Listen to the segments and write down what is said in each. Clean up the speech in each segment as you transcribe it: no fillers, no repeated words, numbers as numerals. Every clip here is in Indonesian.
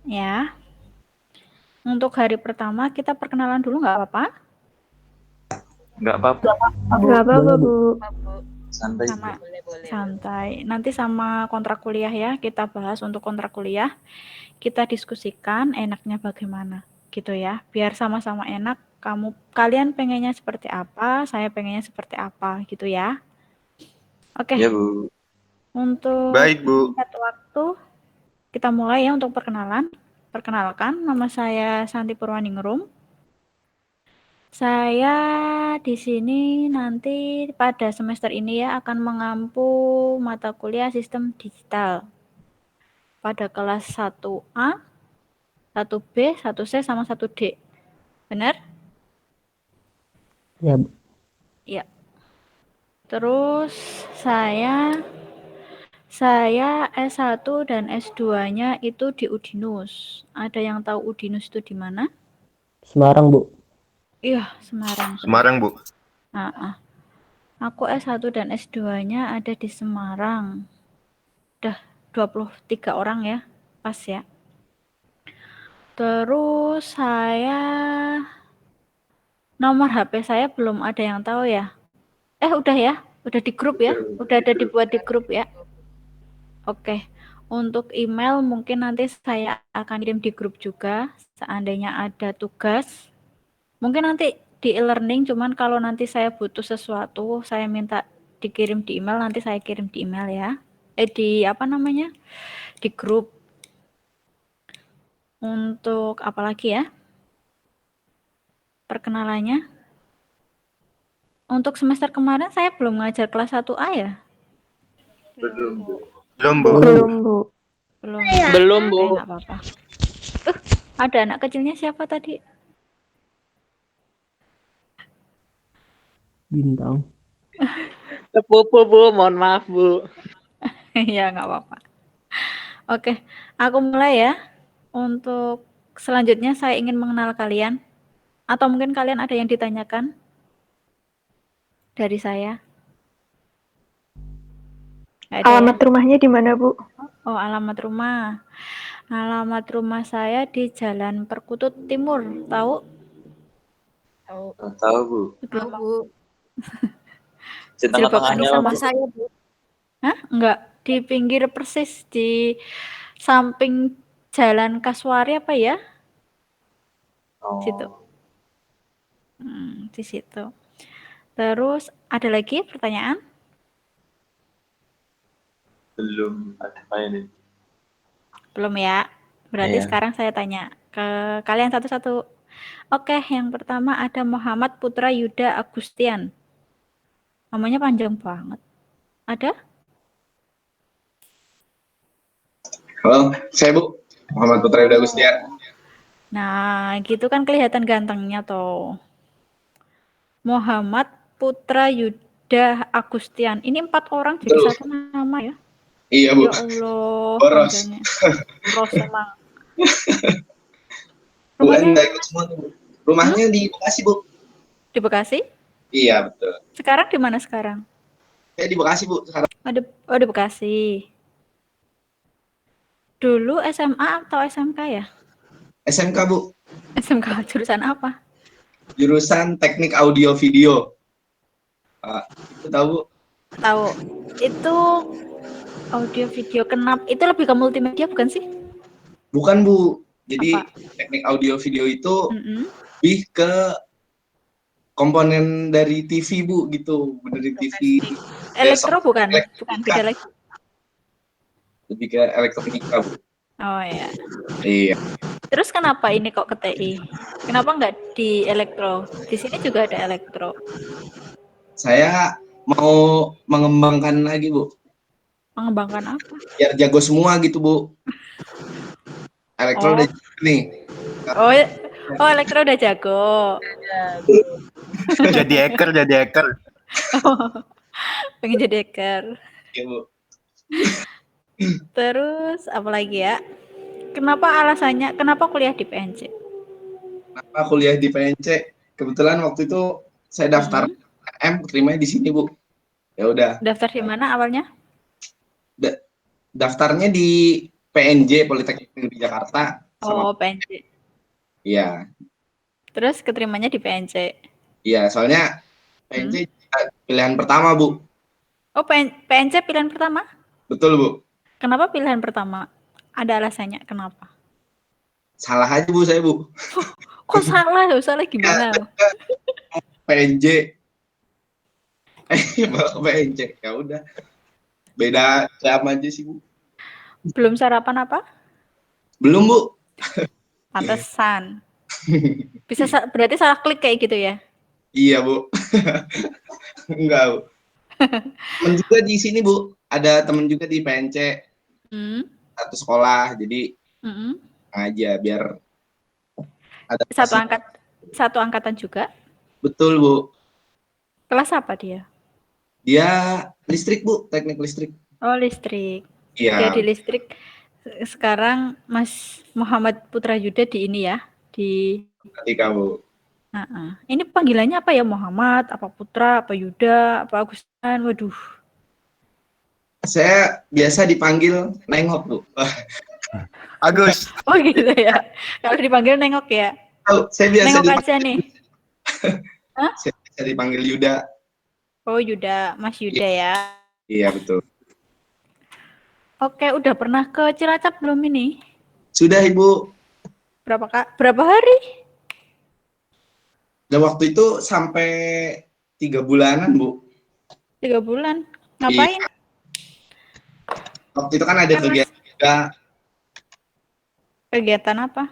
ya. Untuk hari pertama kita perkenalan dulu nggak apa-apa? Nggak apa-apa. Nggak apa-apa, Bu. Santai. Sama santai. Nanti sama kontrak kuliah ya, kita bahas untuk kontrak kuliah. Kita diskusikan enaknya bagaimana gitu ya. Biar sama-sama enak. Kalian pengennya seperti apa, saya pengennya seperti apa gitu ya. Oke. Ya, Bu. Untuk Baik, Bu. singkat waktu, kita mulai ya untuk perkenalan. Perkenalkan, nama saya Santi Purwaningrum. Saya di sini nanti pada semester ini ya akan mengampu mata kuliah sistem digital pada kelas 1A, 1B, 1C, sama 1D. Benar? Ya, Bu. Iya. Terus saya S1 dan S2-nya itu di Udinus. Ada yang tahu Udinus itu di mana? Semarang, Bu. Iya, Semarang. Semarang, Bu. Aku S1 dan S2-nya ada di Semarang. Udah 23 orang ya, pas ya. Terus nomor HP saya belum ada yang tahu ya. Udah ya, udah di grup ya, udah ada dibuat di grup ya. Oke, untuk email mungkin nanti saya akan kirim di grup juga, seandainya ada tugas. Mungkin nanti di e-learning, cuman kalau nanti saya butuh sesuatu, saya minta dikirim di email, nanti saya kirim di email ya. Di grup. Untuk apa lagi ya? Perkenalannya. Untuk semester kemarin saya belum ngajar kelas 1A ya? Belum, Bu. Belum, Bu. Belum, Bu. Nggak apa-apa. Ada anak kecilnya siapa tadi? Bintang. Sepupu, Bu. Mohon maaf, Bu. Ya, nggak apa-apa. Oke, aku mulai ya. Untuk selanjutnya saya ingin mengenal kalian. Atau mungkin kalian ada yang ditanyakan dari saya? Alamat rumahnya di mana, Bu? Oh, alamat rumah. Alamat rumah saya di Jalan Perkutut Timur. Tahu? Tahu, Bu. Tahu, Bu. Di tengah-tengahnya sama saya, Bu. Hah? Enggak. Di pinggir persis, di samping Jalan Kasuari apa ya? Situ. Di situ. Terus ada lagi pertanyaan? Belum ada ini. Belum ya. Berarti Iya. sekarang saya tanya ke kalian satu-satu. Oke, yang pertama ada Muhammad Putra Yuda Agustian. Namanya panjang banget. Ada? Halo, saya Bu Muhammad Putra Yuda Agustian. Nah, gitu kan kelihatan gantengnya toh. Muhammad Putra Yuda Agustian. Ini 4 orang jadi Betul. satu nama ya? Iya, Bu. Ya Allah, Boros. panjangnya. Boros emang. Bu Rumahnya Enda ikut semua tuh, Bu. Rumahnya di Bekasi, Bu. di Bekasi? Iya, betul. Sekarang di mana sekarang? Saya di Bekasi, Bu, sekarang. Oh, di Bekasi. Dulu SMA atau SMK ya? SMK, Bu. SMK jurusan apa? Jurusan Teknik Audio Video. Itu tahu, Bu? Tahu. Itu audio video itu lebih ke multimedia bukan sih? Bukan, Bu. Jadi Apa? Teknik Audio Video itu lebih ke komponen dari TV, Bu, gitu. Dari TV. Elektro bukan? Bukan, beda lagi. Lebih ke elektronika, Bu. Oh ya. Iya. Terus kenapa ini kok ke TI? Kenapa nggak di elektro? Di sini juga ada elektro. Saya mau mengembangkan lagi, Bu. Mengembangkan apa? Biar jago semua gitu, Bu. Elektro udah nih. Oh, elektro udah jago. Jadi hacker. Pengen jadi hacker. Iya, Bu. Terus apa lagi ya? Kenapa kuliah di PNC? Kenapa kuliah di PNC? Kebetulan waktu itu saya daftar terimanya di sini, Bu. Ya udah. Daftar di mana awalnya? Daftarnya di PNJ, Politeknik Negeri Jakarta. sama PNC. iya. Terus keterimanya di PNC. Iya, soalnya PNC pilihan pertama, Bu. Oh, PNC pilihan pertama? Betul, Bu. Kenapa pilihan pertama? Ada alasannya kenapa? Salah aja, Bu, saya, Bu. Kok salah? Salah gimana? PNJ. Malah ke PNJ. Ya udah. Beda jam aja sih, Bu. Belum sarapan apa? Belum, Bu. Pantesan. Berarti salah klik kayak gitu ya? Iya, Bu. Enggak, Bu. Temen juga di sini, Bu. Ada temen juga di PNC. Satu sekolah. Jadi aja biar ada satu angkatan juga. Betul, Bu. Kelas apa dia? Dia listrik, Bu, teknik listrik. Oh, listrik. Iya. Dia di listrik. Sekarang Mas Muhammad Putra Yuda di ini ya, di Ketika, Bu. Ini panggilannya apa ya? Muhammad, apa Putra, apa Yuda, apa Agustan? Waduh. Saya biasa dipanggil nengok, Bu. Agus. Oh gitu ya. Kalau dipanggil nengok ya. Oh, saya biasa Nengok dipanggil, aja nih. saya biasa dipanggil Yuda. Oh Yuda, Mas Yuda ya. Iya, betul. Oke, udah pernah ke Cilacap belum ini? Sudah, Ibu. Berapa hari? Dan waktu itu sampai 3 bulanan, Bu. 3 bulan. Ngapain? Iya. Waktu itu kan ada kegiatan juga. Kegiatan apa?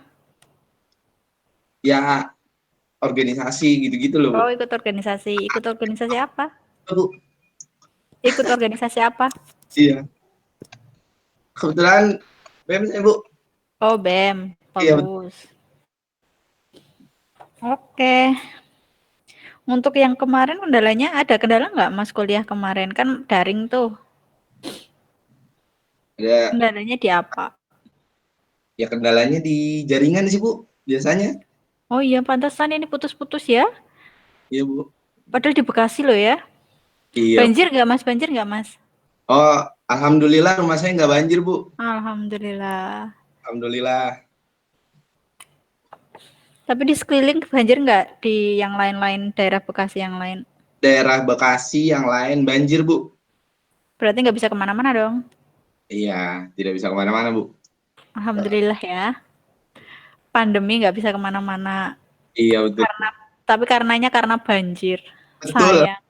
Ya, organisasi gitu-gitu loh, Bu. Oh, ikut organisasi. Ikut organisasi apa? Bu. Ikut organisasi apa? Iya. Kebetulan BEM saya, Bu. Oh, BEM. Iya. Bagus. Oke. Untuk yang kemarin kendalanya, ada kendala nggak Mas kuliah kemarin? Kan daring tuh. Ada. Kendalanya di apa? Ya kendalanya di jaringan sih, Bu, biasanya. Oh iya, pantesan ini putus-putus ya? Iya, Bu. Padahal di Bekasi loh ya? Iya. Banjir nggak Mas? Banjir nggak Mas? Oh, alhamdulillah rumah saya nggak banjir, Bu. Alhamdulillah. Alhamdulillah. Tapi di sekeliling banjir nggak di yang lain-lain, daerah Bekasi yang lain? Daerah Bekasi yang lain banjir, Bu. Berarti nggak bisa kemana-mana dong? Iya, tidak bisa kemana-mana, Bu. Alhamdulillah ya. Pandemi nggak bisa kemana-mana. Iya, betul. Tapi karena banjir. Betul. Sayang.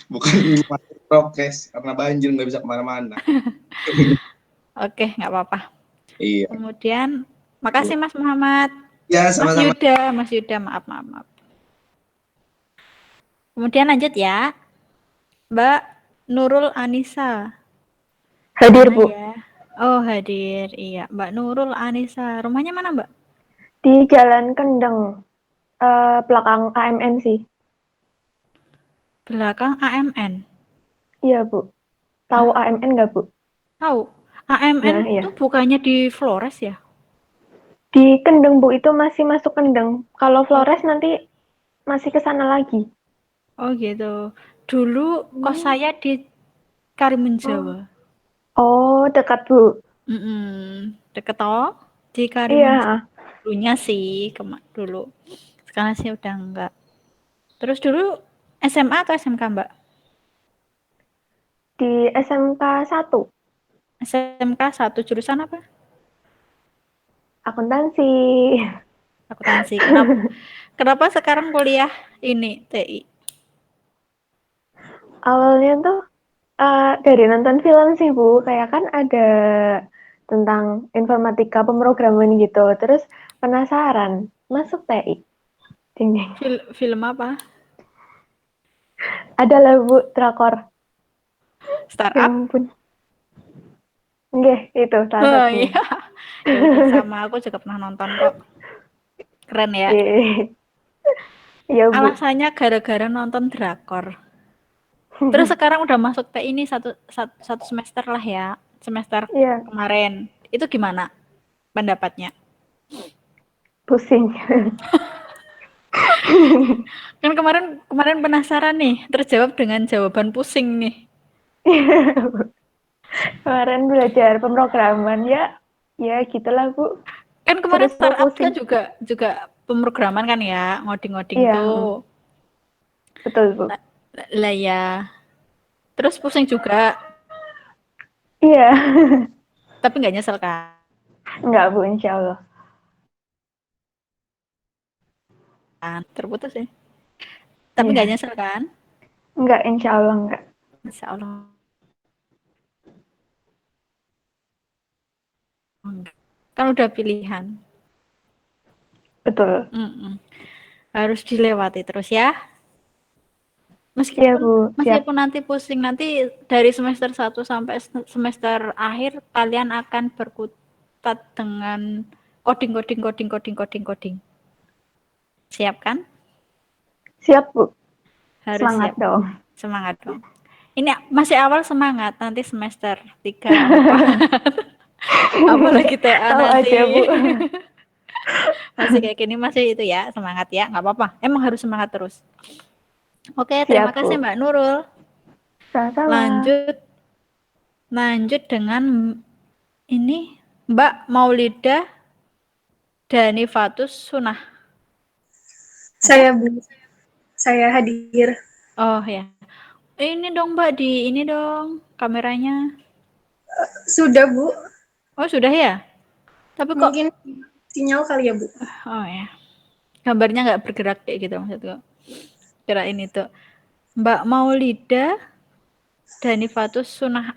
Bukan prokes, karena banjir nggak bisa kemana-mana. Oke, nggak apa-apa. Iya. Kemudian, makasih Mas Muhammad. Ya, sama-sama. Mas Yuda, maaf. Kemudian lanjut ya. Mbak Nurul Anissa. Hadir, Bu. Ya? Oh, hadir. Iya, Mbak Nurul Anissa. Rumahnya mana, Mbak? Di Jalan Kendeng, belakang AMN sih. Belakang AMN. Iya, Bu. Tahu AMN nggak, Bu? Tahu. AMN Nah, iya. itu bukannya di Flores ya? Di Kendeng, Bu, itu masih masuk Kendeng. Kalau Flores nanti masih ke sana lagi. Oh gitu. Dulu kos saya di Karimun Jawa. Oh, dekat, Bu. Deket toh di Karimun Iya. Jawa. Dulunya sih dulu. Sekarang sih udah enggak. Terus dulu SMA atau SMK, Mbak? Di SMK 1. SMK 1 jurusan apa? Akuntansi. Akuntansi. Kenapa sekarang kuliah ini TI? Awalnya tuh dari nonton film sih, Bu. Kayak kan ada tentang informatika pemrograman gitu. Terus penasaran, masuk TI. Ding. Film apa? Ada lah, Bu, drakor. Startup? Ya ampun. Nggih, itu salah Oh satunya. iya. Ya udah, sama aku juga pernah nonton kok. Keren ya. Iya, Bu. Alasannya gara-gara nonton drakor. Terus sekarang udah masuk TI ini satu semester lah ya. Semester Iya. kemarin. Itu gimana pendapatnya? Pusing. Kan kemarin penasaran nih, terjawab dengan jawaban pusing nih. Kemarin belajar pemrograman ya, Ya gitulah Bu. Kan kemarin Terus startup pusing. kan juga pemrograman kan ya, ngoding-ngoding Iya. tuh. Betul Bu. Lah ya. Terus pusing juga, Iya. tapi nggak nyesel kan? Enggak Bu, insya Allah. Terputus ya. Tapi Iya. nggak nyesel kan? Enggak, insya Allah enggak. Insya Allah. Enggak. Kan udah pilihan. Betul. Harus dilewati terus ya. Iya Bu, siap. Meskipun nanti pusing, nanti dari semester 1 sampai semester akhir kalian akan berkutat dengan coding. Siap kan? Siap Bu. Harus Semangat siap. dong. Semangat dong. Ini masih awal semangat, nanti semester 3, 4. Apalagi TA Tahu nanti. aja Bu. Masih kayak gini masih itu ya, semangat ya, nggak apa-apa. Emang harus semangat terus. Oke, terima Siap, kasih Bu. Mbak Nurul. Sama-sama. Lanjut dengan ini Mbak Maulida Danifatus Sunah. Saya Bu. Saya hadir. Oh ya. Ini dong Mbak, di ini dong kameranya. Sudah Bu. Oh sudah ya? Tapi kok Mungkin sinyal kali ya Bu. oh ya. Gambarnya nggak bergerak kayak gitu maksudku. Kirain itu. Mbak Maulida Danifatus Sunah.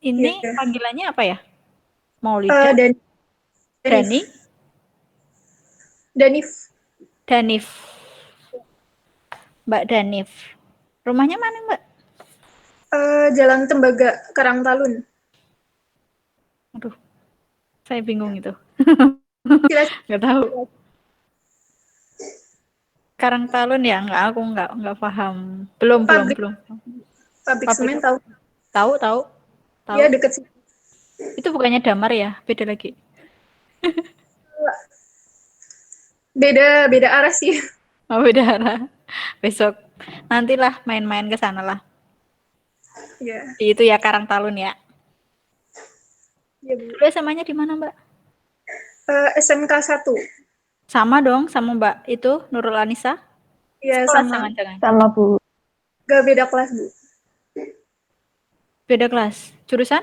Ini Iya. panggilannya apa ya? Maulida Danif. Mbak Danif. Rumahnya mana Mbak? Jalan Tembaga, Karangtalun. Aduh, saya bingung itu. Silakan. Nggak tahu. Karangtalun ya? Aku nggak paham. Belum. Pabrik semen tahu. Tahu. Iya dekat sini. Itu bukannya Damar ya? Beda lagi. Beda arah sih. Oh, beda arah. Besok nantilah main-main ke sana lah. Iya. Itu ya Karangtalun ya. Iya Bu. Dulu SMA-nya di mana Mbak? SMK 1. Sama dong sama Mbak itu Nurul Anissa? Iya Sekolah sama. jangan-jangan. Sama Bu. Gak beda kelas Bu. Beda kelas. Jurusan?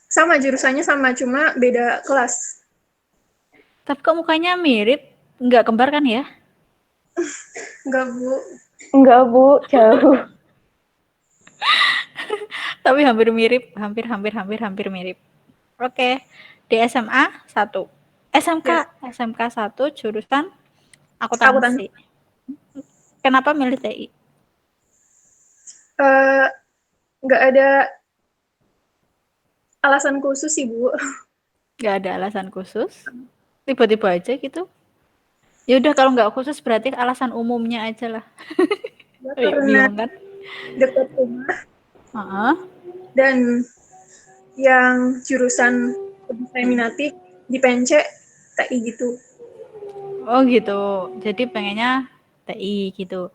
Sama jurusannya sama, cuma beda kelas. Tapi kok mukanya mirip? Nggak kembar kan ya? Enggak Bu. Enggak Bu, jauh. Tapi hampir mirip, hampir mirip. Oke, di SMA 1. SMK 1 jurusan akuntansi. Kenapa milih TI? Nggak ada alasan khusus sih Bu. Nggak ada alasan khusus? Tiba-tiba aja gitu? Ya udah kalau nggak khusus berarti alasan umumnya aja lah. Karena Bingung kan? dekat rumah. Dan yang jurusan lebih saya minati di PNC TI gitu. oh gitu. Jadi pengennya TI gitu.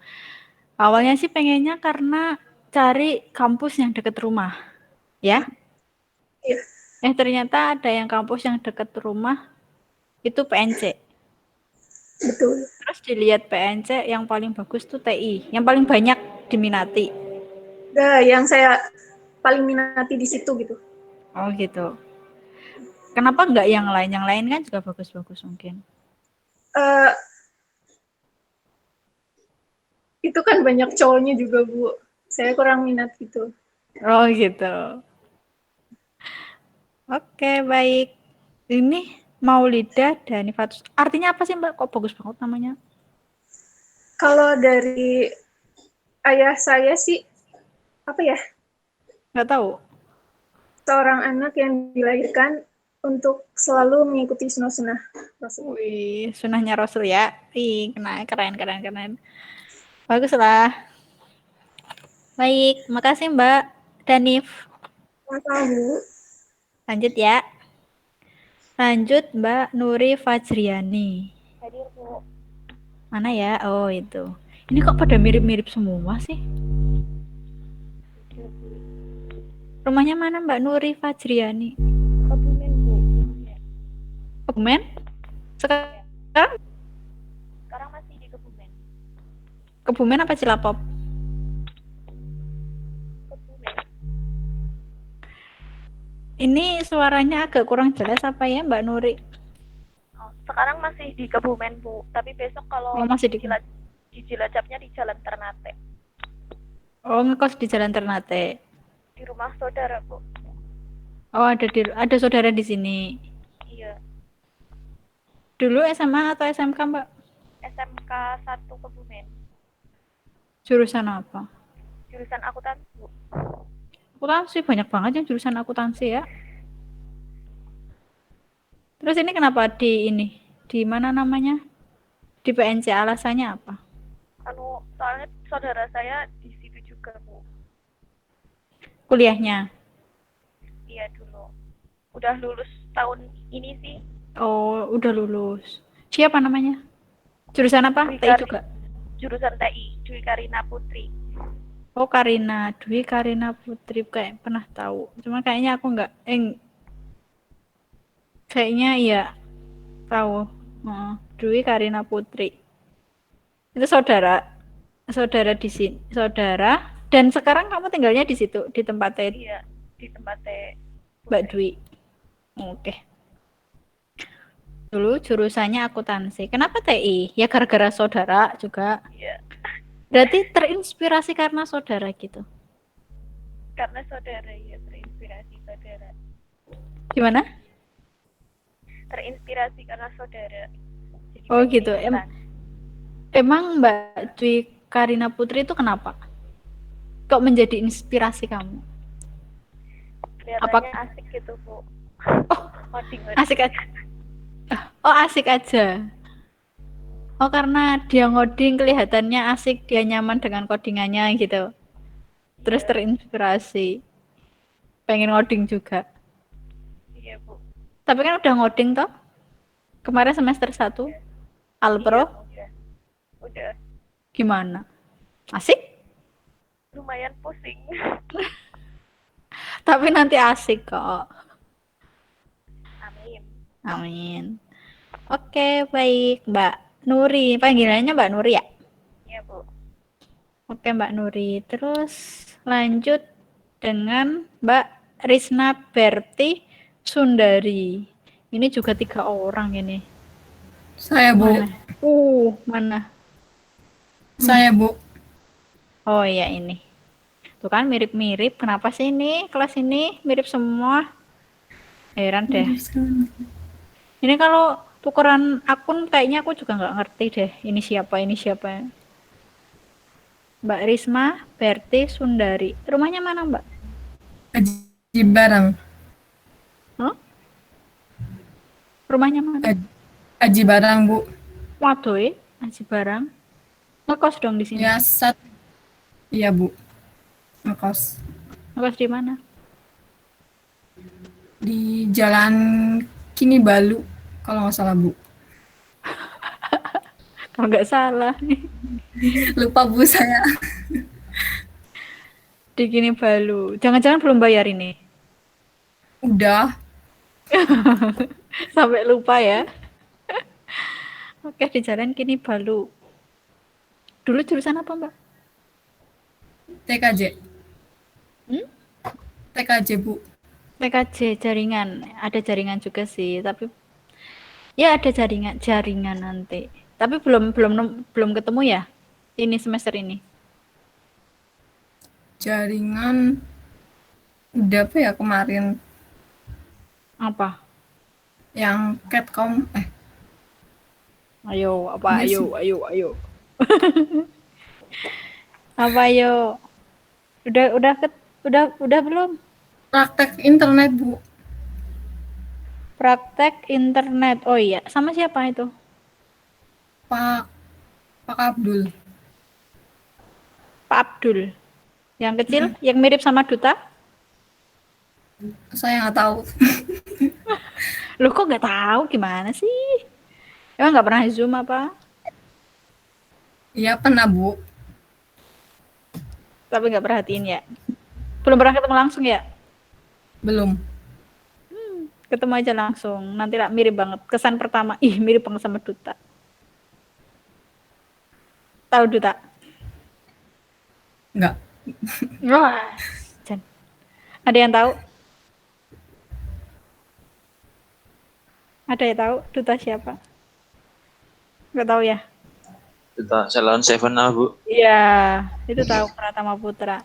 Awalnya sih pengennya karena cari kampus yang dekat rumah. Ya? Iya. Ternyata ada yang kampus yang dekat rumah itu PNC. Betul. Terus dilihat PNC yang paling bagus tuh TI, yang paling banyak diminati. Yang saya paling minati di situ gitu. Oh gitu. Kenapa nggak yang lain? Yang lain kan juga bagus-bagus mungkin. Itu kan banyak cowoknya juga Bu. Saya kurang minat gitu. Oh gitu. Oke, baik. Ini Maulida Danifatus. Artinya apa sih Mbak? Kok bagus banget namanya? Kalau dari ayah saya sih, apa ya? Nggak tahu. Seorang anak yang dilahirkan untuk selalu mengikuti sunnah-sunnah Rasul. Wih, sunnahnya Rasul ya. Ih, keren. Baguslah. Baik, makasih Mbak Danif. Sama-sama Bu. Lanjut ya. Lanjut Mbak Nuri Fajriani. Hadir Bu. Mana ya? Oh itu. Ini kok pada mirip-mirip semua sih? Rumahnya mana Mbak Nuri Fajriani? Kebumen, Bu. Kebumen? Sekarang Sekarang masih di Kebumen. Kebumen apa Cilapop? Kebumen. Ini suaranya agak kurang jelas apa ya Mbak Nuri? Oh, sekarang masih di Kebumen, Bu. Tapi besok kalau Oh, masih di Cilacapnya di Jalan Ternate. Oh, ngekos di Jalan Ternate. Di rumah saudara, Bu. Oh, ada saudara di sini. Iya. Dulu SMA atau SMK, Mbak? SMK 1 Kebumen. Jurusan apa? Jurusan akuntansi, Bu. Akuntansi, banyak banget yang jurusan akuntansi ya. Terus ini kenapa di mana namanya? Di PNC, alasannya apa? Soalnya saudara saya di situ juga, Bu. Kuliahnya? Iya, dulu. Udah lulus tahun ini sih. Oh, udah lulus. Siapa namanya? Jurusan apa? TI juga? Jurusan TI, Dwi Karina Putri. Oh, Dwi Karina Putri, kayak pernah tahu. Cuma kayaknya aku kayaknya iya tahu. Dwi Karina Putri. Itu saudara di sini, saudara. Dan sekarang kamu tinggalnya di situ, di tempat TI. Iya, di tempat Mbak Dwi. Oke. Dulu jurusannya akuntansi. Kenapa TI? Ya gara-gara saudara juga. Iya. Berarti terinspirasi karena saudara gitu. Karena saudara, ya, terinspirasi saudara. Gimana? Terinspirasi karena saudara. Jadi Oh pengen gitu. ikutan. Emang Mbak Dwi Karina Putri itu kenapa? Kok menjadi inspirasi kamu? Kelihatannya asik gitu, Bu. Ngoding-ngoding. Asik aja. Oh, asik aja. Oh, karena dia ngoding kelihatannya asik, dia nyaman dengan codingannya gitu. Terus terinspirasi. Pengen ngoding juga. Iya, Bu. Tapi kan udah ngoding toh? Kemarin semester 1. Alpro. Iya, udah. Gimana? Asik? Lumayan pusing. Tapi nanti asik kok. Amin. Amin. Oke, baik Mbak Nuri. Panggilannya Mbak Nuri ya? Iya, Bu. Oke, Mbak Nuri. Terus lanjut dengan Mbak Risna Berti Sundari. Ini juga 3 orang ini. Saya, Bu. Mana? Mana? Saya, Bu. Oh iya ini. Tuh kan mirip-mirip. Kenapa sih ini kelas ini mirip semua? Heran deh. Ini kalau tukeran akun kayaknya aku juga nggak ngerti deh. Ini siapa? Mbak Risma Berti Sundari. Rumahnya mana, Mbak? Aji Barang. Huh? Rumahnya mana? Aji Barang, Bu. Waduh, Aji Barang. Ngekos dong di sini. Ya, iya, Bu. Ngekos. Ngekos di mana? Di Jalan Kini Balu, kalau nggak salah, Bu. Kalau nggak salah. Lupa, Bu, saya. Di Kini Balu. Jangan-jangan belum bayar ini? Udah. Sampai lupa ya. Oke, di Jalan Kini Balu. Dulu jurusan apa, Mbak? TKJ. TKJ, Bu. TKJ jaringan. Ada jaringan juga sih, tapi ya ada jaringan nanti. Tapi belum ketemu ya? Ini semester ini. Jaringan udah apa ya kemarin? Apa? Yang Catcom. Ayo, apa? Iya Ayo. Apa ayo? Udah belum? Praktek internet, Bu. Praktek internet. Oh iya, sama siapa itu? Pak Abdul. Pak Abdul. Yang kecil, yang mirip sama Duta? Saya nggak tahu. Loh kok nggak tahu, gimana sih? Emang nggak pernah Zoom apa? Iya, pernah, Bu. Tapi nggak perhatiin ya? Belum pernah ketemu langsung ya? Belum. Ketemu aja langsung. Nanti lah mirip banget. Kesan pertama, ih mirip banget sama Duta. Tahu Duta? Enggak. Wah, ada yang tahu? Ada yang tahu Duta siapa? Nggak tahu ya? Duta Salon Seven lah, Bu. Iya, itu tahu Pratama Putra.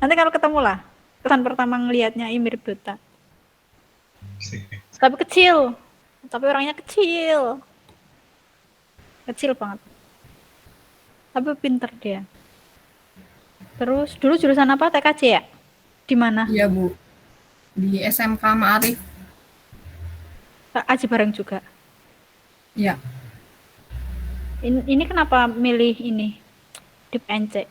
Nanti kalau ketemu lah, kesan pertama ngelihatnya mirip Duta. Tapi kecil, tapi orangnya kecil. Kecil banget. Tapi pinter dia. Terus dulu jurusan apa? TKJ ya? Di mana? Iya, Bu. Di SMK Ma'arif. Aji Bareng juga. Iya. Ini kenapa milih ini di PNC?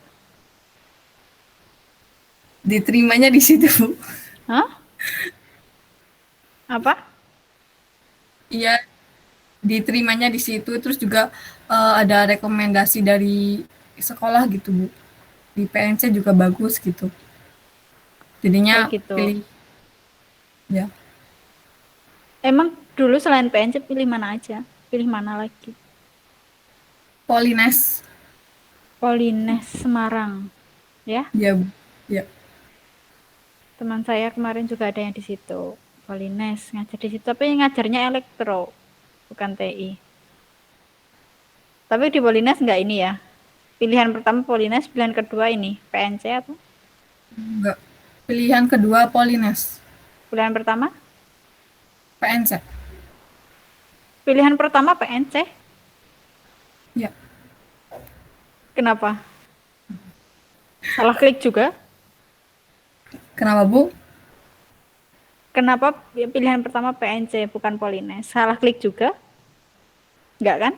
Diterimanya di situ, Bu. Hah? Apa? Iya, diterimanya di situ. Terus juga ada rekomendasi dari sekolah gitu, Bu. Di PNC juga bagus gitu. Jadinya Kayak gitu. pilih. Ya. Emang dulu selain PNC pilih mana aja? Pilih mana lagi? Polines. Polines Semarang. Ya? Ya, Bu. Ya. Teman saya kemarin juga ada yang di situ. Polines ngajar di situ, tapi ngajarnya elektro, bukan TI. Tapi di Polines enggak ini ya? Pilihan pertama Polines, pilihan kedua ini PNC atau? Enggak. Pilihan kedua Polines. Pilihan pertama? PNC. Pilihan pertama PNC? Ya. Kenapa? Salah klik juga? Kenapa, Bu? Kenapa pilihan pertama PNC bukan Polines? Salah klik juga? Enggak kan?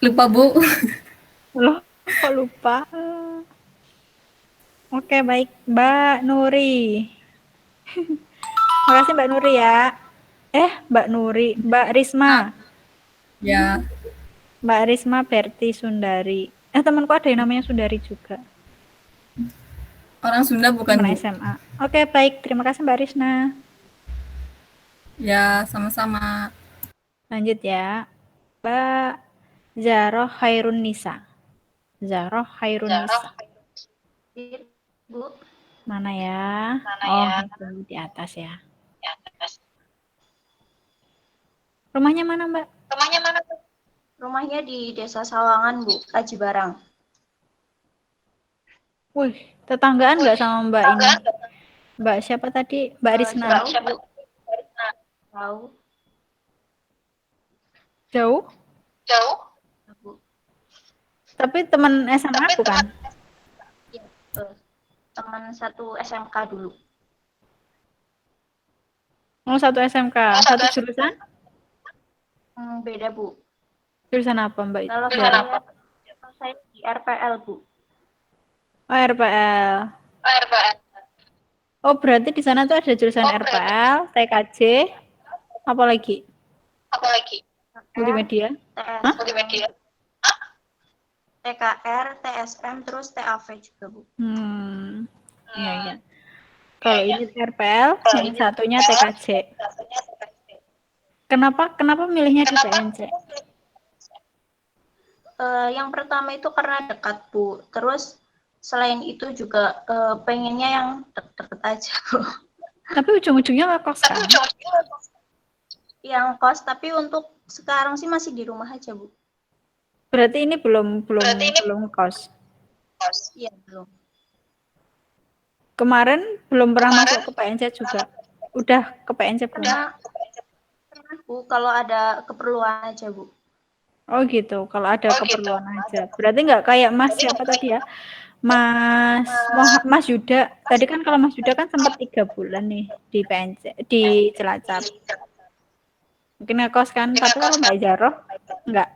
Lupa, Bu. Loh, kok lupa? Oke, baik. Mbak Nuri. Makasih Mbak Nuri ya. Mbak Nuri. Mbak Risma. Ya. Mbak Risma Berti Sundari. Temanku ada yang namanya Sundari juga. Orang Sunda bukan, Teman Bu? SMA. Oke, baik. Terima kasih Mbak Risna. Ya, sama-sama. Lanjut ya. Mbak Zaroh Khairun Nisa. Zaroh Khairun Nisa. Bu. Mana ya? Itu di atas ya. Rumahnya mana, Mbak? Rumahnya di Desa Sawangan, Bu, Aji Barang. Wih, tetanggaan nggak sama Mbak ini? Mbak siapa tadi? Mbak Risna. Tahu. Jauh? Bu. Tapi teman SMA bukan? Iya, teman satu SMK dulu. Oh, satu SMK. Satu jurusan? Beda, Bu. Jurusan apa, Mbak? Kalau saya di RPL, Bu. Oh, RPL. Oh, berarti di sana tuh ada jurusan RPL, TKJ, apa lagi? Multimedia. Multimedia. TKR, TSM, terus TAV juga, Bu. Iya. Kalau ini RPL, yang satunya TKJ. Kenapa milihnya di PNC? Yang pertama itu karena dekat, Bu. Terus selain itu juga pengennya yang deket-deket aja, Bu. Tapi ujung-ujungnya ngekos kan? Yang kos, tapi untuk sekarang sih masih di rumah aja, Bu. Berarti ini belum ngekos. Iya, belum. Kemarin belum pernah masuk ke PNC juga. Udah ke PNC belum? Pernah, Bu, kalau ada keperluan aja, Bu. Oh gitu, kalau ada keperluan aja. Berarti nggak kayak Mas siapa tadi ya? Mas Yuda. Tadi kan kalau Mas Yuda kan sempat 3 bulan nih di PNC, di Cilacap. Mungkin ngekos kan, tapi kalau Mbak Zaroh enggak.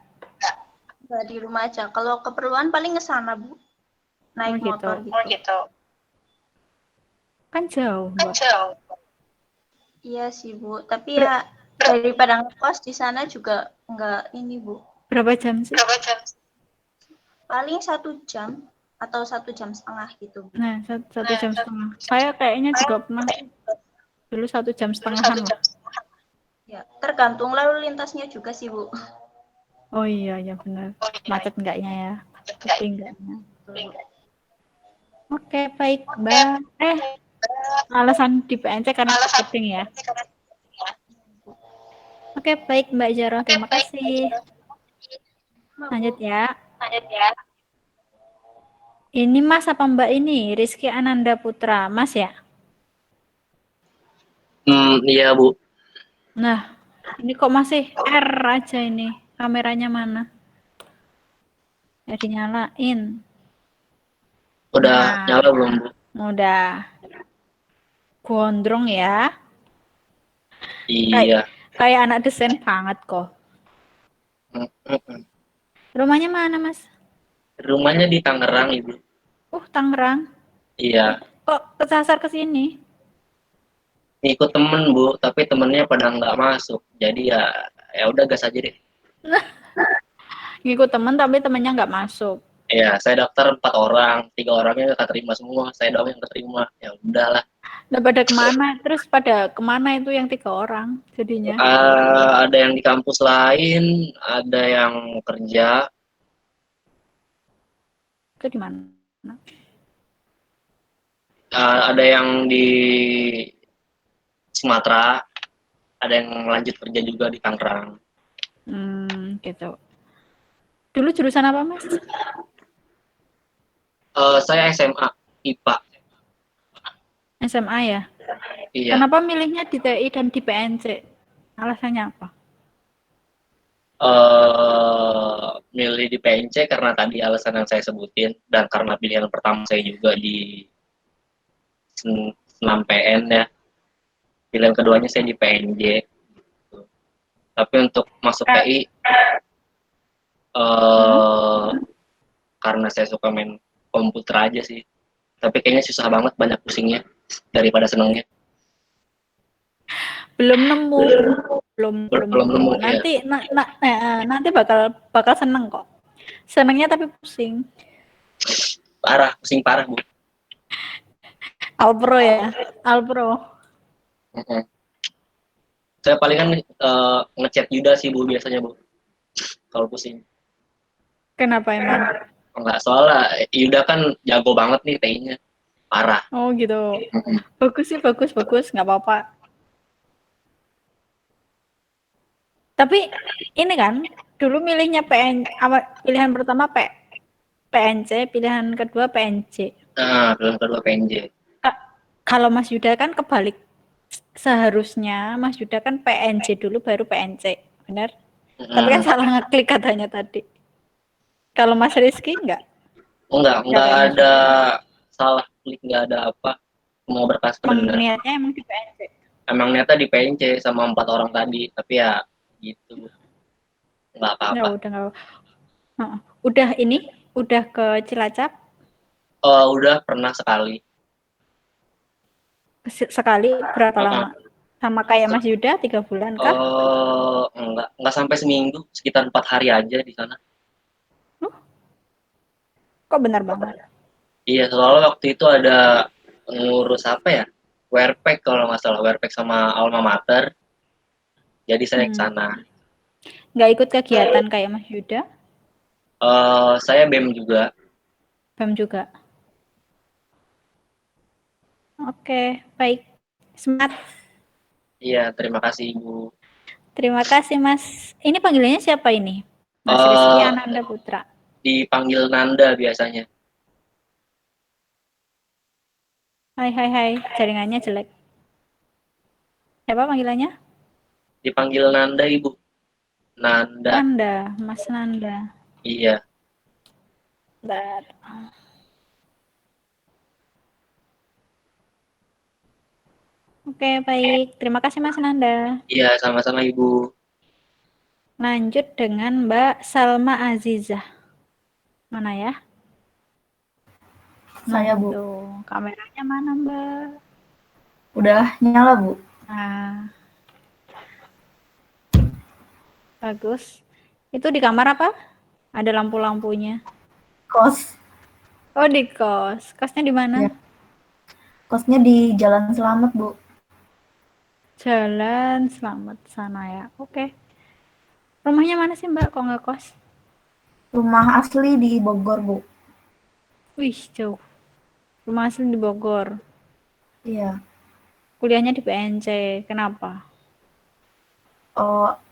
Nggak, di rumah aja. Kalau keperluan paling ke sana, Bu. Naik motor gitu. Kan jauh, Mbak. Iya sih, Bu. Tapi ya daripada ngekos di sana juga nggak ini, Bu. Berapa jam sih? Paling 1 jam. atau 1,5 jam gitu. Nah, 1,5 jam. Saya kayaknya juga pernah dulu 1,5 jam lah. Ya, tergantung lalu lintasnya juga sih, Bu. Oh iya, ya benar. Macet enggaknya ya? Sepi enggaknya? Oke, baik, Mbak. Alasan di PNC karena marketing ya? Oke, baik, Mbak Jaro. Terima kasih. Lanjut ya. Ini Mas apa Mbak ini? Rizky Ananda Putra. Mas ya? Iya, Bu. Nah, ini kok masih R aja ini. Kameranya mana? Ya dinyalain. Udah Nah, nyala belum, Bu? udah. Gondrong ya. Iya. Kayak anak desain banget kok. Rumahnya mana, Mas? Rumahnya di Tangerang, Ibu. Tangerang. Iya. Kok kesasar ke sini? Ngikut temen, Bu, tapi temennya pada nggak masuk. Jadi ya udah gas aja deh. Ngikut temen tapi temennya nggak masuk. Iya, saya daftar 4 orang, 3 orangnya nggak keterima semua. Saya doang yang keterima. Ya udahlah. Nah, pada kemana? Terus pada kemana itu yang 3 orang jadinya? Ada yang di kampus lain, ada yang kerja. Itu di mana? Ada yang di Sumatera, ada yang lanjut kerja juga di Tangerang. Gitu. Dulu jurusan apa, Mas? Saya SMA IPA. SMA ya? Iya. Kenapa milihnya di TI dan di PNC? Alasannya apa? Milih di PNC karena tadi alasan yang saya sebutin, dan karena pilihan pertama saya juga di Senam PN ya. Pilihan keduanya saya di PNJ. Tapi untuk masuk TI, karena saya suka main komputer aja sih. Tapi kayaknya susah banget, banyak pusingnya daripada senengnya. Belum nemu. Belum nemu. Ya. Nanti bakal seneng kok. Senengnya tapi pusing. Parah, pusing parah, Bu. Alpro ya? Alpro. Saya palingan ngechat Yuda sih, Bu, biasanya, Bu. Kalau pusing. Kenapa emang? Enggak, soalnya Yuda kan jago banget nih TI-nya. Parah. Oh gitu. Bagus sih, bagus. Nggak apa-apa. Tapi ini kan, dulu milihnya pilihan pertama PNC, pilihan kedua PNJ. Nah, pilihan kedua PNJ. Kalau Mas Yuda kan kebalik. Seharusnya Mas Yuda kan PNJ dulu baru PNC. Benar? Tapi kan salah ngeklik katanya tadi. Kalau Mas Rizky enggak? Enggak ada salah klik, enggak ada apa. Mau berkas benar. Niatnya emang di PNC. Emang niatnya di PNC sama 4 orang tadi, tapi ya gitu. Enggak apa-apa. Ya udah enggak apa-apa. Udah ke Cilacap? Udah pernah sekali. Sekali berapa lama? Sama kayak Mas Yuda 3 bulan kah? Enggak sampai seminggu, sekitar 4 hari aja di sana. Kok benar banget? Iya, soalnya waktu itu ada ngurus apa ya? WRPEK kalau nggak salah, WRPEK sama Alma Mater. Jadi saya ke sana. Nggak ikut kegiatan kayak Mas Yuda? Saya BEM juga. BEM juga. Oke, baik. Semangat. Iya, terima kasih, Ibu. Terima kasih, Mas. Ini panggilannya siapa ini? Mas Rizky Ananda Putra. Dipanggil Nanda biasanya. Hai. Jaringannya jelek. Siapa panggilannya? Dipanggil Nanda, Ibu. Nanda. Mas Nanda. Iya. Bentar. Oke, baik. Terima kasih, Mas Nanda. Iya, sama-sama, Ibu. Lanjut dengan Mbak Salma Azizah. Mana ya? Saya, Bu. Tuh, kameranya mana, Mbak? Udah nyala, Bu. Nah. Bagus. Itu di kamar apa? Ada lampu-lampunya. Kos. Oh, di kos. Kosnya di mana? Ya. Kosnya di Jalan Selamat, Bu. Jalan Selamat sana ya. Oke. Rumahnya mana sih Mbak? Kok nggak kos? Rumah asli di Bogor, Bu. Wih, jauh. Rumah asli di Bogor. Iya. Kuliahnya di PNC. Kenapa?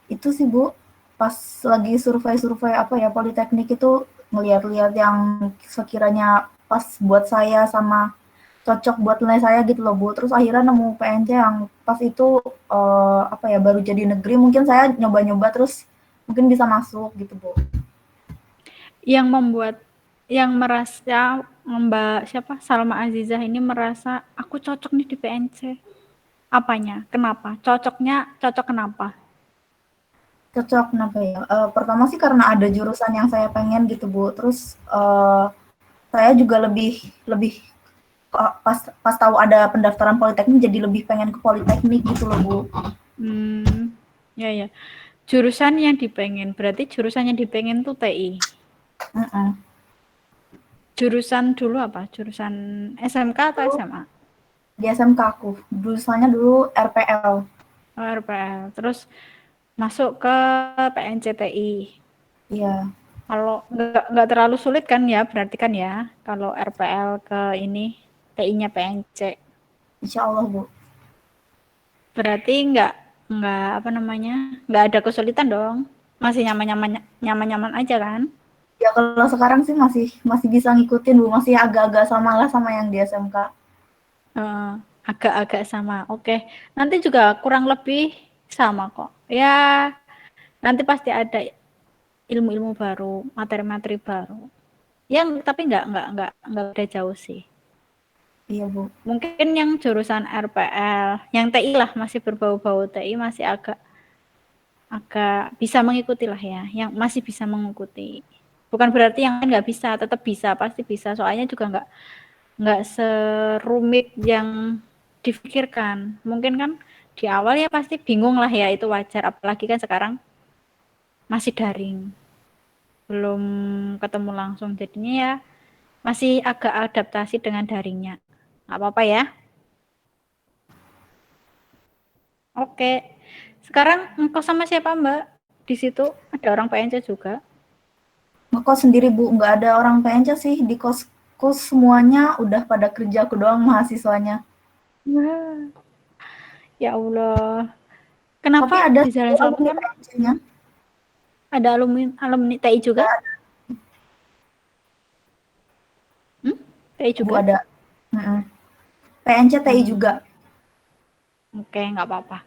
Itu sih, Bu. Pas lagi survei-survei apa ya, Politeknik itu ngeliat-liat yang sekiranya pas buat saya sama cocok buat nilai saya gitu loh, Bu. Terus akhirnya nemu PNC yang pas itu apa ya, baru jadi negeri, mungkin saya nyoba-nyoba terus mungkin bisa masuk gitu, Bu. Yang membuat yang merasa Mbak siapa Salma Azizah ini merasa aku cocok nih di PNC. Apanya? Kenapa? Cocok kenapa? Cocok kenapa ya? Pertama sih karena ada jurusan yang saya pengen gitu, Bu. Terus saya juga lebih lebih pas tahu ada pendaftaran Politeknik jadi lebih pengen ke Politeknik gitu loh, Bu. Ya. Jurusan yang dipengen, berarti jurusan yang dipengen tuh TI. Jurusan dulu apa? Jurusan SMK atau SMA? Di SMK aku. Jurusannya dulu RPL. Oh, RPL. Terus masuk ke PNCTI. Iya. Kalau nggak terlalu sulit kan ya, berarti kan ya, kalau RPL ke ini TI-nya PNC. Insya Allah, Bu. Berarti nggak apa namanya, nggak ada kesulitan dong. Masih nyaman-nyaman aja kan? Ya kalau sekarang sih masih bisa ngikutin, Bu. Masih agak-agak sama lah sama yang di SMK. Agak-agak sama. Oke. Nanti juga kurang lebih sama kok. Ya, nanti pasti ada ilmu-ilmu baru, materi-materi baru. Yang tapi nggak udah jauh sih. Iya, Bu. Mungkin yang jurusan RPL, yang TI lah masih berbau-bau TI masih agak bisa mengikuti lah ya, yang masih bisa mengikuti. Bukan berarti yang nggak bisa, tetap bisa, pasti bisa. Soalnya juga nggak serumit yang difikirkan. Mungkin kan di awal ya pasti bingung lah ya, itu wajar. Apalagi kan sekarang masih daring, belum ketemu langsung. Jadinya ya masih agak adaptasi dengan daringnya. Nggak apa-apa ya. Oke. Sekarang ngekos sama siapa Mbak? Di situ ada orang PNC juga. Ngekos sendiri, Bu. Nggak ada orang PNC sih. Di kos semuanya udah pada kerja, aku doang mahasiswanya. Wah. Ya Allah. Tapi Kenapa ada di Jalan Selamat alumni kan PNC-nya. ada alumni TI juga? TI Bu, juga? ada. PNC TI juga. Oke, nggak apa-apa.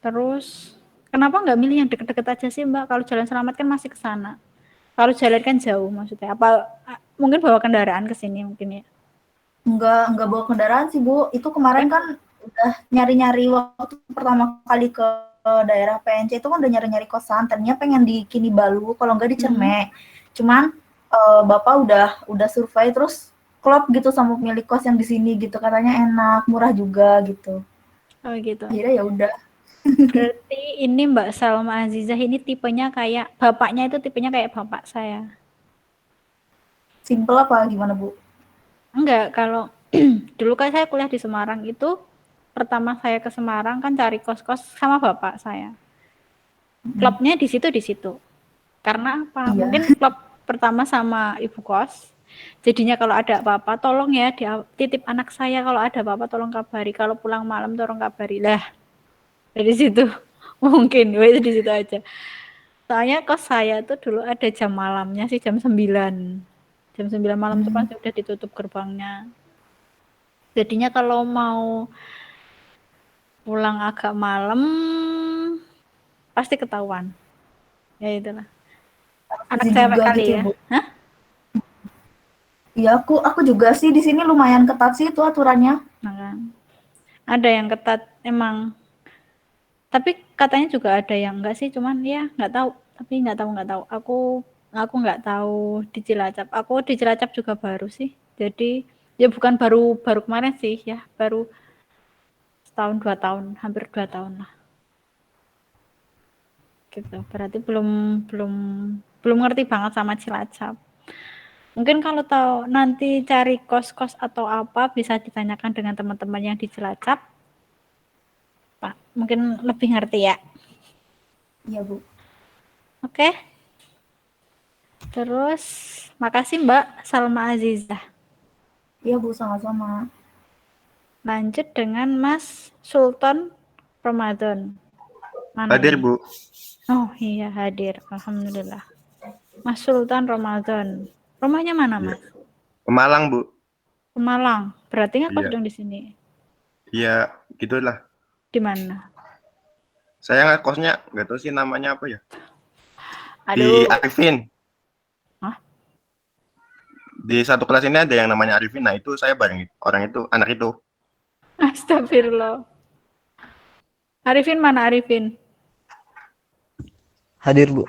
Terus, kenapa nggak milih yang deket-deket aja sih Mbak? Kalau Jalan Selamat kan masih ke sana. Kalau jalan kan jauh maksudnya. Apa mungkin bawa kendaraan ke sini mungkin ya? Enggak bawa kendaraan sih, Bu. Itu kemarin kan udah nyari-nyari waktu pertama kali ke daerah PNC itu kan udah nyari-nyari kosan. Tadinya pengen di Kinibalu, kalau enggak di Cermek. Cuman Bapak udah survei terus klop gitu sama pemilik kos yang di sini gitu. Katanya enak, murah juga gitu. Oh gitu. Akhirnya ya udah. Berarti ini Mbak Salma Azizah ini tipenya kayak bapaknya itu tipenya kayak bapak saya. Simple apa gimana, Bu? Enggak, kalau dulu kan saya kuliah di Semarang itu pertama saya ke Semarang kan cari kos-kos sama bapak saya. Klubnya di situ. Karena apa? Iya. Mungkin klub pertama sama ibu kos. Jadinya kalau ada apa-apa tolong ya titip anak saya, kalau ada apa-apa tolong kabari, kalau pulang malam tolong kabari. Lah, dari situ mungkin itu di situ aja. Soalnya kos saya tuh dulu ada jam malamnya sih jam 9. Jam 9 malam tuh pasti udah ditutup gerbangnya. Jadinya kalau mau pulang agak malam pasti ketahuan. Ya itulah. Anak cewek kali gitu, ya. Bu. Hah? Iya, aku juga sih di sini lumayan ketat sih itu aturannya. Nah, kan. Ada yang ketat emang. Tapi katanya juga ada yang enggak sih, cuman ya nggak tahu. Tapi nggak tahu. Aku nggak tahu di Cilacap. Aku di Cilacap juga baru sih. Jadi ya bukan baru kemarin sih ya, baru setahun 2 tahun, hampir 2 tahun lah. Gitu. Berarti belum ngerti banget sama Cilacap. Mungkin kalau tahu nanti cari kos-kos atau apa bisa ditanyakan dengan teman-teman yang di Cilacap. Pak, mungkin lebih ngerti ya. Iya, Bu. Oke. Terus, makasih Mbak Salma Azizah. Iya, Bu, sama-sama. Lanjut dengan Mas Sultan Ramadan. Mana Hadir, ini? Bu. Oh iya, hadir. Alhamdulillah. Mas Sultan Ramadan. Rumahnya mana, Mas? Pemalang, Bu. Pemalang. Berarti nggak kos Iya. dong di sini. Iya, gitulah. Di mana? Saya ngekosnya nggak tahu sih namanya apa ya. Aduh. Di Arifin. Hah? Di satu kelas ini ada yang namanya Arifin. Nah, itu saya bareng orang itu, anak itu. Astagfirullah. Arifin mana Arifin? Hadir, Bu.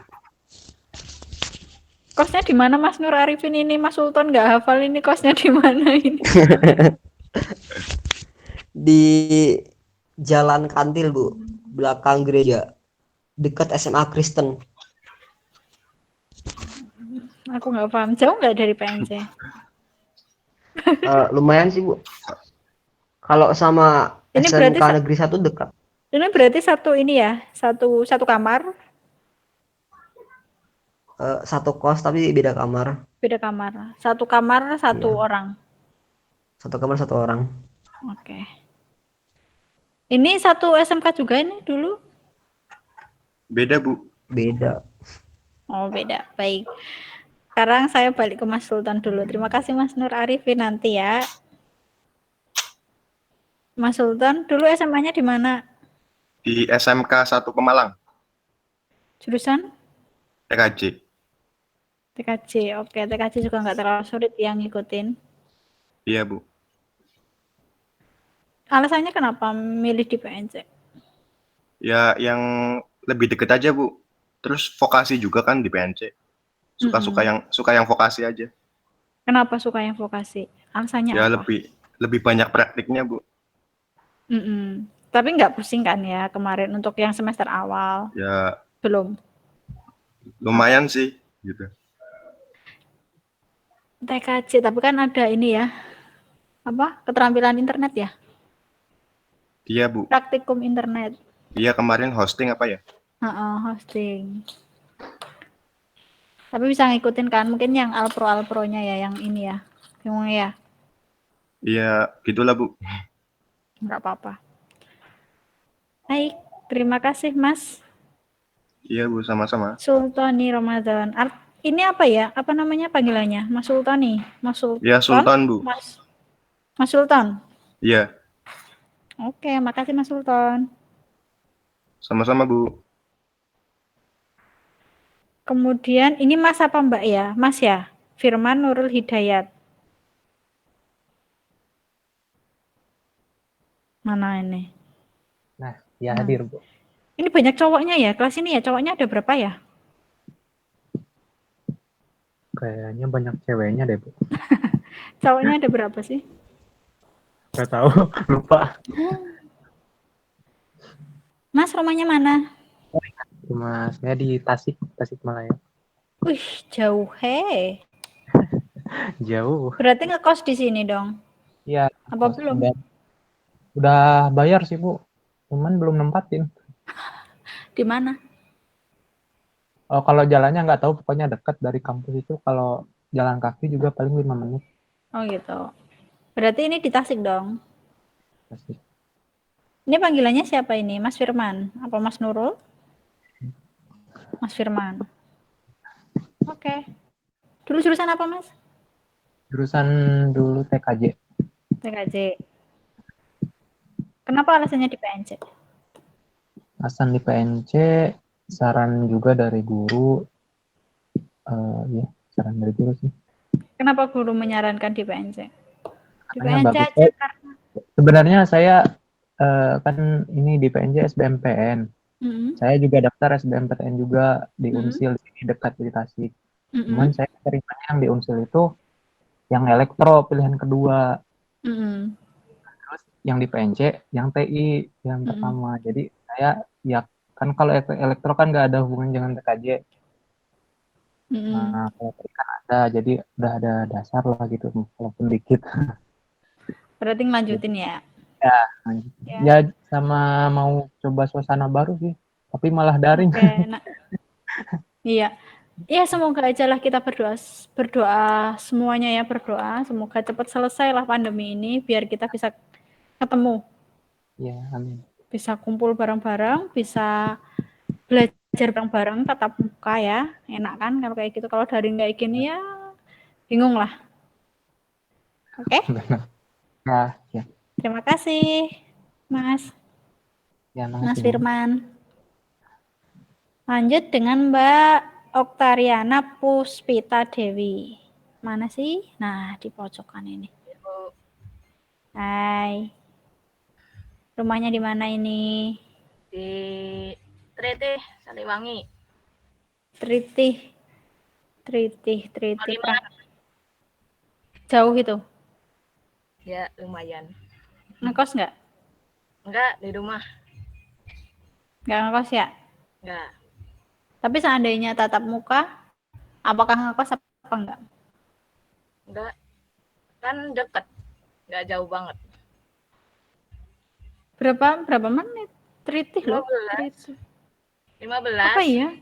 Kosnya di mana Mas Nur Arifin ini? Mas Sultan nggak hafal ini kosnya di mana ini? Di Jalan Kantil, Bu. Belakang gereja. Dekat SMA Kristen. Aku nggak paham. Jauh nggak dari PNC? Lumayan sih, Bu. Kalau sama Ini SMK berarti Negeri 1 dekat. Ini berarti satu ini ya, satu kamar, Satu kos tapi beda kamar. beda kamar. Satu kamar satu Iya. orang. Satu kamar satu orang. Oke. Ini satu SMK juga ini dulu? Beda, Bu. Beda. Oh, beda. Baik. Sekarang saya balik ke Mas Sultan dulu. Terima kasih Mas Nur Arifin nanti ya. Mas Sultan, dulu SMA-nya di mana? Di SMK 1 Pemalang, Jurusan? TKJ. TKJ. Oke, TKJ juga nggak terlalu sulit yang ngikutin. Iya, Bu. Alasannya kenapa milih di PNC? Ya, yang lebih deket aja, Bu. Terus vokasi juga kan di PNC. Suka yang vokasi aja. Kenapa suka yang vokasi? Alasannya Ya, apa? lebih banyak praktiknya, Bu. Tapi nggak pusing kan ya kemarin untuk yang semester awal? Ya, Belum. lumayan sih gitu. TKJ, tapi kan ada ini ya. Apa? Keterampilan internet ya? Iya, Bu. Praktikum internet. Iya, kemarin hosting apa ya? Hosting. Tapi bisa ngikutin kan? Mungkin yang Alpro-nya ya, yang ini ya. Gimana ya? Iya, gitulah, Bu. Nggak apa-apa. Baik, terima kasih Mas Iya, Bu, sama-sama. Sultani Ramadan. Ini apa ya? Apa namanya panggilannya? Mas Sultani? Mas Sultan? Iya, Sultan, Bu. Mas Sultan? Iya, Oke, makasih Mas Sultan. sama-sama, Bu. Kemudian ini Mas apa Mbak ya? Mas ya? Firman Nurul Hidayat. Mana ini? Nah, ya hadir, Bu. Ini banyak cowoknya ya? Kelas ini ya cowoknya ada berapa ya? Kayaknya banyak ceweknya deh, Bu. Cowoknya ada berapa sih? Gak tahu, lupa. Mas rumahnya mana? Cuma saya di Tasikmalaya. Wih, jauh he. Jauh. Berarti ngekos di sini dong? Iya. Apa belum? Udah bayar sih, Bu. Cuman belum nempatin. Di mana? Oh, kalau jalannya nggak tahu, pokoknya dekat dari kampus itu. Kalau jalan kaki juga paling 5 menit. Oh gitu. Berarti ini di Tasik dong? Tasik. Ini panggilannya siapa ini? Mas Firman? Apa Mas Nurul? Mas Firman. Oke. Dulu jurusan apa, Mas? Jurusan dulu TKJ. TKJ. Kenapa alasannya di PNC? Alasan di PNC, saran juga dari guru. Ya, saran dari guru sih. Kenapa guru menyarankan di PNC? Di Karena PNC bagus. aja karena... Sebenarnya saya kan ini di PNJ SBMPN. Saya juga daftar SBMPTN juga di Unsil, di dekat di Tasik. Cuman saya terimanya yang di Unsil itu yang elektro pilihan kedua. Terus yang di PNC yang TI yang pertama. Jadi saya ya kan kalau elektro kan nggak ada hubungan dengan TKJ. Nah, kalau TI kan ada, jadi udah ada dasar lah gitu, walaupun dikit. Berarti ngelanjutin ya? Ya, ya sama mau coba suasana baru sih, tapi malah daring. Oke, iya. Ya semoga aja lah kita berdoa semuanya ya, berdoa semoga cepat selesai lah pandemi ini biar kita bisa ketemu. Ya, amin. Bisa kumpul bareng-bareng, bisa belajar bareng-bareng tatap muka ya. Enak kan kalau kayak gitu. Kalau daring kayak gini ya bingung lah. Oke? Ya. Terima kasih, Mas. Ya, Mas Firman. Lanjut dengan Mbak Oktariana Puspita Dewi. Mana sih? Nah, di pojokan ini. Hai. Rumahnya di mana ini? Di Tritih, Saliwangi. Tritih. Jauh itu? Ya, lumayan. Ngekos nggak? Enggak, di rumah. Nggak ngekos ya? Enggak. Tapi seandainya tatap muka, apakah ngekos apa enggak? Enggak. Kan deket. Enggak jauh banget. Berapa menit? Tritih loh. 15. Apa ya?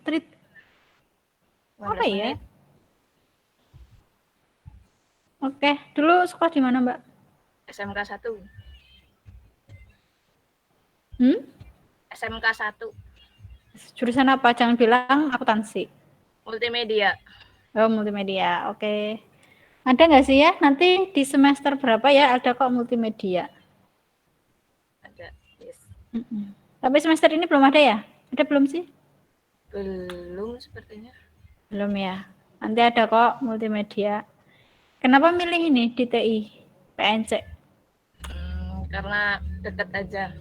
Apa ya? Menit. Oke, dulu sekolah di mana, Mbak? SMK 1. SMK 1. Jurusan apa? Jangan bilang akuntansi. Multimedia. Oh, multimedia. Oke. Ada nggak sih ya? Nanti di semester berapa ya ada kok multimedia? Ada. Yes. Tapi semester ini belum ada ya? Ada belum sih? Belum sepertinya. Belum ya. Nanti ada kok multimedia. Kenapa milih ini di TI PNC? Karena deket aja.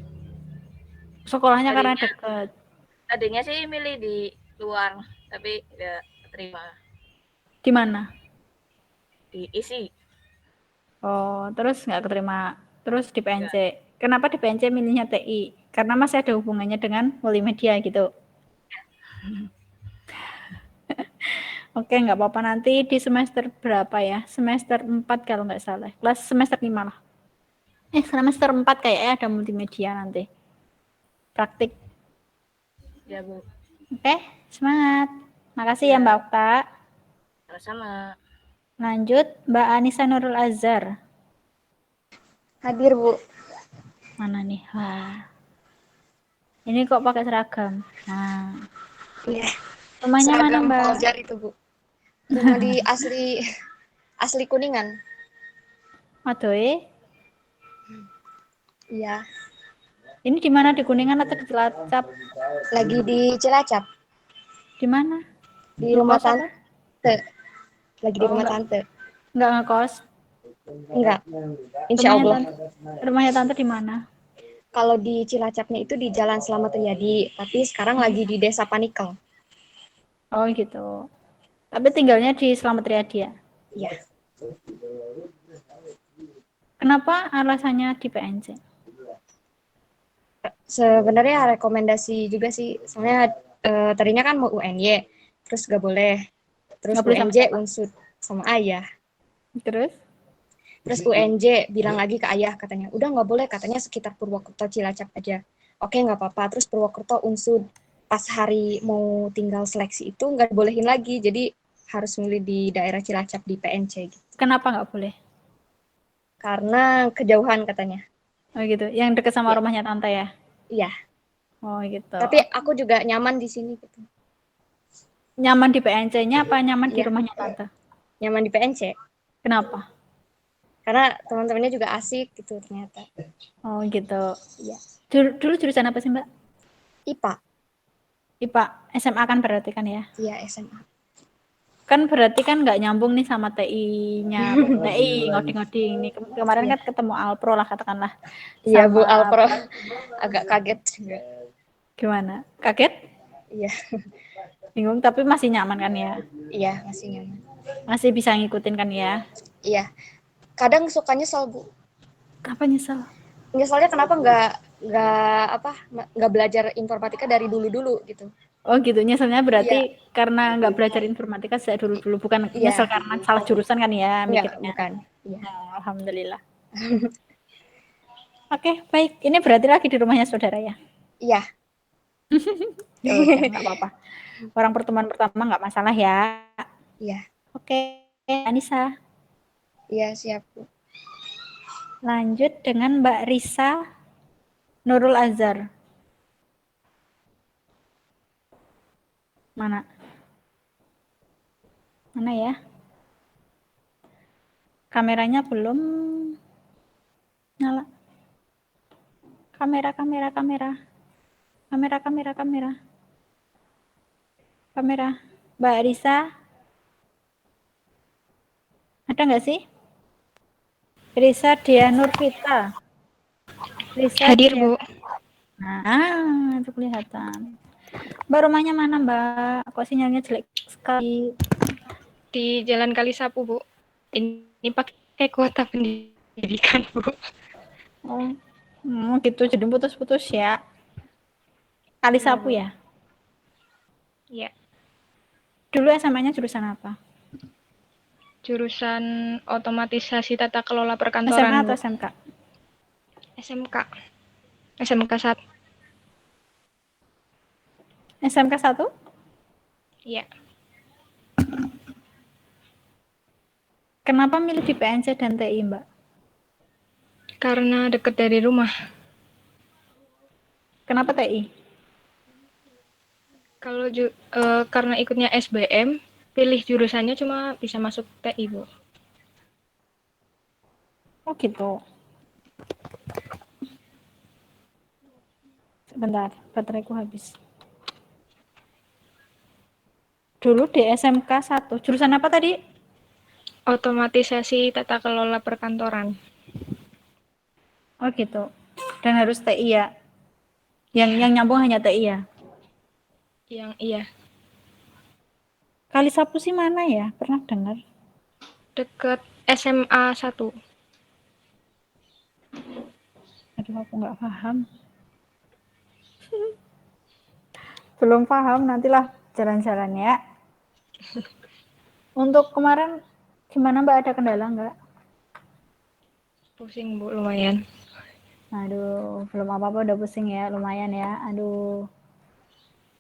Sekolahnya karena deket. Tadinya sih milih di luar, tapi nggak terima. Di mana? Di ISI. Oh, terus nggak keterima. Terus di PNC. Kenapa di PNC milihnya TI? Karena masih ada hubungannya dengan multimedia gitu. Oke, nggak apa-apa, nanti di semester berapa ya? Semester 4 kalau nggak salah. Kelas semester 5 lah. Semester 4 kayaknya ada multimedia nanti. Praktik. Ya, Bu. Oke, semangat. Makasih ya Mbak Okta. Sama-sama. Lanjut, Mbak Anissa Nurul Azhar. Hadir, Bu. Mana nih? Wah. Ini kok pakai seragam. Nah. Iya. Rumahnya mana, Mbak? Pelajar itu, Bu. Rumah di asli Kuningan. Aduh, Iya. Ini di mana, di Kuningan atau di Cilacap? Lagi di Cilacap. Di mana? Di rumah tante. Lagi di rumah tante. Enggak ngekos? Enggak. Insya Allah. Rumahnya tante di mana? Kalau di Cilacapnya itu di Jalan Slamet Riyadi, tapi sekarang lagi di Desa Panikel. Oh gitu. Tapi tinggalnya di Slamet Riyadi ya? Iya. Kenapa alasannya di PNC? Sebenarnya rekomendasi juga sih. Soalnya tadinya kan mau UNY, terus gak boleh. Terus UNJ unsur sama ayah. Terus UNJ bilang lagi ke ayah katanya, udah nggak boleh, katanya sekitar Purwokerto Cilacap aja. Oke, nggak apa-apa. Terus Purwokerto unsur. Pas hari mau tinggal seleksi itu nggak bolehin lagi, jadi harus milih di daerah Cilacap di PNC gitu. Kenapa nggak boleh? Karena kejauhan katanya. Oh gitu, yang dekat sama rumahnya tante ya? Iya. Oh gitu. Tapi aku juga nyaman di sini gitu. Nyaman di PNC-nya apa nyaman di rumahnya tante? Nyaman di PNC. Kenapa? Karena teman-temannya juga asik gitu ternyata. Oh gitu. Iya. Dulu jurusan apa sih Mbak? IPA. IPA, SMA kan berarti kan ya? Iya, SMA. Kan berarti kan nggak nyambung nih sama TI-nya. TI, ngoding-ngoding. Nih. Kemarin kan ketemu Alpro lah katakanlah. Iya Bu, Alpro. Agak kaget juga. Gimana? Kaget? Iya. Bingung, tapi masih nyaman kan ya? Iya, masih nyaman. Masih bisa ngikutin kan ya? Iya. Kadang suka nyesel, Bu. Apa nyesel? Nyeselnya kenapa nggak nggak belajar informatika dari dulu gitu. Oh gitu, nyeselnya berarti Iya. karena nggak belajar informatika sejak dulu, bukan Iya. nyesel karena salah jurusan kan ya Enggak, mikirnya. bukan. Iya. Oh, alhamdulillah. Oke, baik. Ini berarti lagi di rumahnya saudara ya? Iya. Ya udah, nggak apa-apa. Orang pertemuan pertama nggak masalah ya. Iya. Oke, Anissa. Iya, siap, Bu. Lanjut dengan Mbak Risa Nurul Azhar. Mana? Mana ya? Kameranya belum nyala. Kamera. Mbak Risa. Ada nggak sih? Risa Dia Nurvita. Hadir, Bu. Nah, itu kelihatan. Mbak, rumahnya mana, Mbak? Kok sinyalnya jelek sekali? Di Jalan Kalisapu, Bu. Ini pakai kuota pendidikan, Bu. Oh, gitu. Jadi putus-putus ya. Kalisapu ya? Iya. Dulu SMA-nya jurusan apa? Jurusan otomatisasi tata kelola perkantoran. SMA atau Bu. SMK? SMK 1. SMK 1? Iya. Kenapa milih di PNC dan TI, Mbak? Karena dekat dari rumah. Kenapa TI? Kalau karena ikutnya SBM, pilih jurusannya cuma bisa masuk TI, Bu. Oh gitu. Sebentar, bateraiku habis. Dulu di SMK 1, jurusan apa tadi? Otomatisasi tata kelola perkantoran. Oh gitu. Dan harus TI ya? Yang nyambung hanya TI ya? Yang iya. Kalisapu sih mana ya? Pernah dengar? Dekat SMA 1. Aduh, aku nggak paham. Belum paham, nantilah jalan-jalan ya. Untuk kemarin gimana, Mbak? Ada kendala nggak? Pusing, Bu, lumayan. Aduh, belum apa-apa udah pusing ya, lumayan ya. Aduh.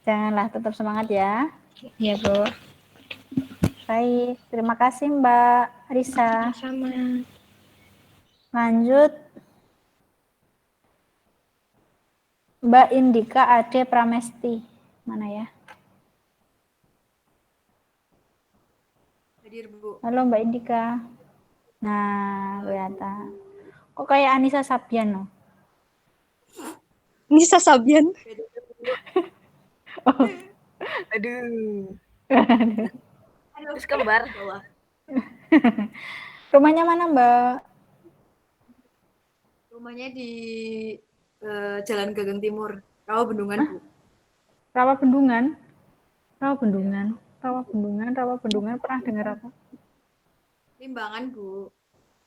Janganlah, tetap semangat ya. Iya, Bu. Baik, terima kasih Mbak Risa. Sama. Lanjut. Mbak Indika Ade Pramesti. Mana ya? Hadir, Bu. Halo Mbak Indika. Nah, kelihatan. Kok kayak Anissa Sabian loh? Nisa Sabian. Oh. Aduh. Terus kembar bawah. Rumahnya mana Mbak? Rumahnya di Jalan Gagang Timur, Rawa Bendungan, Bu. Rawa Bendungan? Rawa Bendungan, pernah dengar apa? Limbangan, Bu.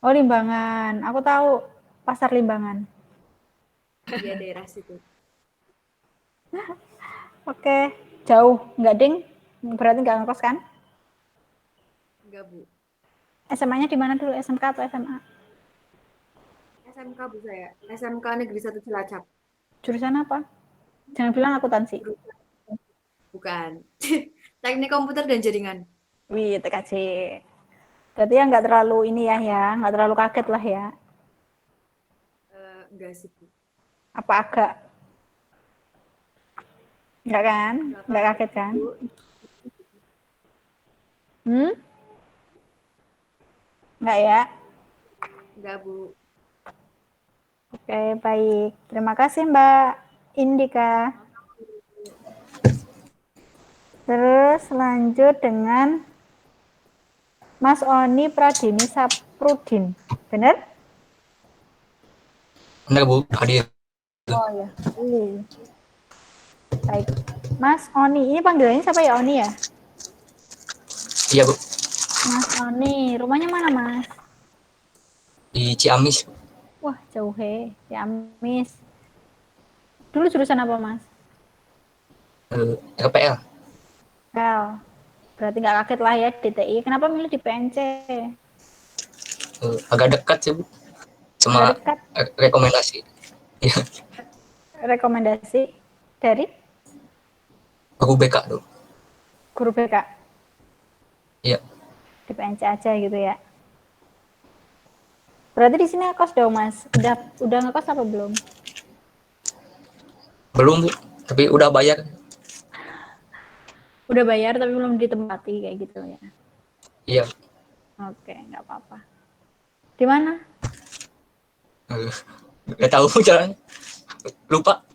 Oh, Limbangan. Aku tahu Pasar Limbangan. Iya, daerah situ. Oke, jauh. Nggak ding? Berarti nggak ngekos kan? Enggak, Bu. SMA-nya di mana dulu? SMK atau SMA? SMK, Bu, saya. SMK Negeri 1 Cilacap. Jurusan apa? Jangan bilang akuntansi. Bukan. Teknik komputer dan jaringan. Wih, TKJ. Berarti ya nggak terlalu ini ya, nggak terlalu kaget lah ya. Enggak sih, Bu. Apa agak? Enggak kan? Enggak kaget kan? Enggak ya? Enggak, Bu. Oke, baik. Terima kasih Mbak Indika. Terus lanjut dengan Mas Oni Pradini Saprudin. Benar? Benar, Bu. Hadir. Oh ya. Baik. Mas Oni, ini panggilannya siapa ya, Oni ya? Iya, Bu. Mas Oni, rumahnya mana, Mas? Di Ciamis. Wah, jauh he, Ciamis. Dulu jurusan apa, Mas? LPL. L. Berarti nggak kaget lah ya di TI. Kenapa milih di PNC? Agak dekat sih, Bu. Cuma Agak dekat. Rekomendasi. Iya. Rekomendasi dari Guru BK dulu. guru BK. Iya. Di PNC aja gitu ya. Berarti di sini ngekos dong, Mas. Udah ngekos apa belum? Belum, Bu. Tapi udah bayar. Udah bayar tapi belum ditempati kayak gitu ya. Iya. Oke, nggak apa-apa. Di mana? Nggak tahu jalan. Lupa.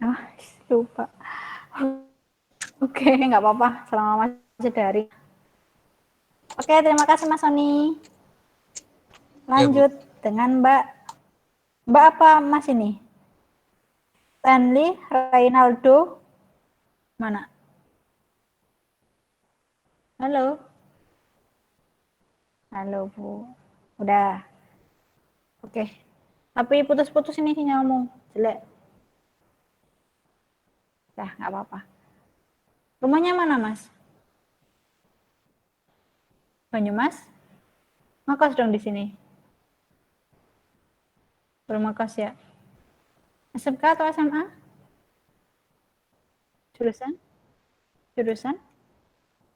Oh, lupa. Oke, nggak apa-apa. Selama masih dari. Oke, terima kasih Mas Sony. Lanjut dengan Mbak. Mbak apa Mas ini? Stanley, Reynaldo, mana? Halo. Halo, Bu. Udah. Oke. Tapi putus-putus ini sinyalmu. Jelek. Dah, nggak apa-apa. Rumahnya mana, Mas? Banyumas? Ngekos dong di sini. Belum ngekos ya? SMK atau SMA? Jurusan? Jurusan?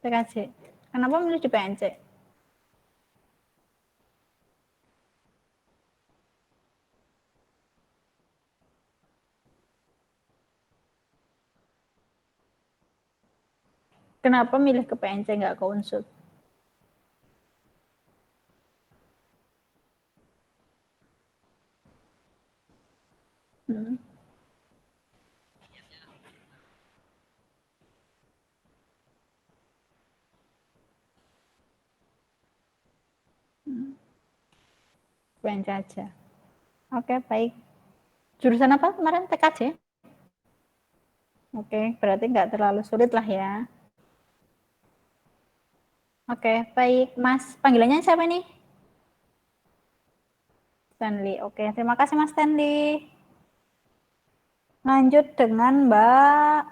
TKJ. Kenapa milih di PNC? Kenapa milih ke PNC nggak ke Unsud? PNC aja. Oke, baik. Jurusan apa kemarin? TKJ? Oke, berarti nggak terlalu sulit lah ya. Oke, baik. Mas, panggilannya siapa nih? Stanley. Oke, terima kasih Mas Stanley. Lanjut dengan Mbak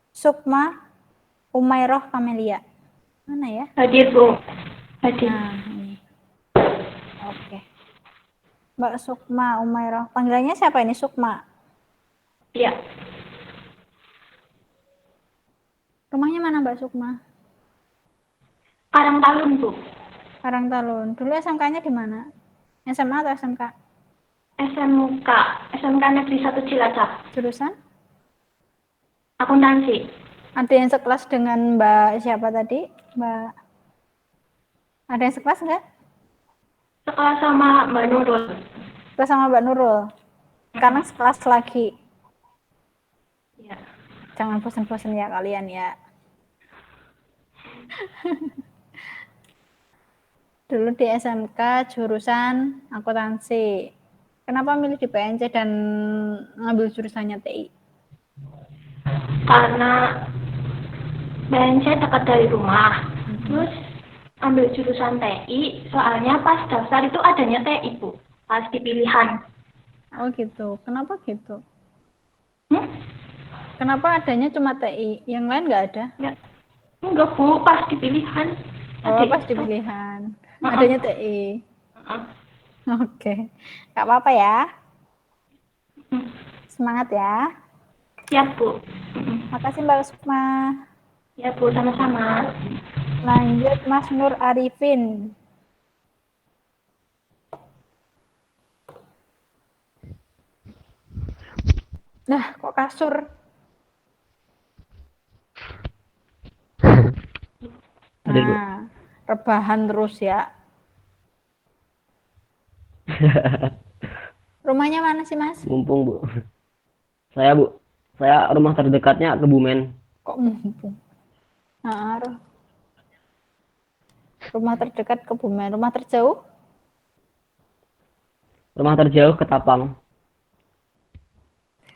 Sukma Umairoh Kamelia. Mana ya? Hadir, Bu. Hadir. Nah, ini. Oke. Mbak Sukma Umairoh. Panggilannya siapa ini? Sukma? Iya. Rumahnya mana Mbak Sukma? Karangtalun, Bu. Karangtalun. Dulu SMK-nya di mana? SMA atau SMK? SMK. SMK Negeri 1 Cilacap. Jurusan? Akuntansi. Ada yang sekelas dengan Mbak siapa tadi? Mbak. Ada yang sekelas nggak? Sekelas sama Mbak Nurul. Sekelas sama Mbak Nurul. Sekarang sekelas lagi. Iya. Jangan bosan-bosan ya kalian ya. Dulu di SMK jurusan akuntansi. Kenapa milih di PNC dan ngambil jurusannya TI? Karena PNC dekat dari rumah. Terus ambil jurusan TI, soalnya pas daftar itu adanya TI, Bu. Pas di pilihan. Oh gitu. Kenapa gitu? Kenapa adanya cuma TI? Yang lain nggak ada? Ya. Enggak, Bu. Pas di pilihan. Oh, pas di pilihan. Adanya TI. Oke. Nggak apa-apa ya. Semangat ya. Siap, Bu. Makasih Mbak Sukma. Ya, Bu. Sama-sama. Lanjut Mas Nur Arifin. Nah, kok kasur? Nah, rebahan terus ya. Rumahnya mana sih, Mas? Mumpung, Bu. Saya rumah terdekatnya Kebumen. Kok mumpung? Nah, rumah terdekat Kebumen. Rumah terjauh? Rumah terjauh Ketapang.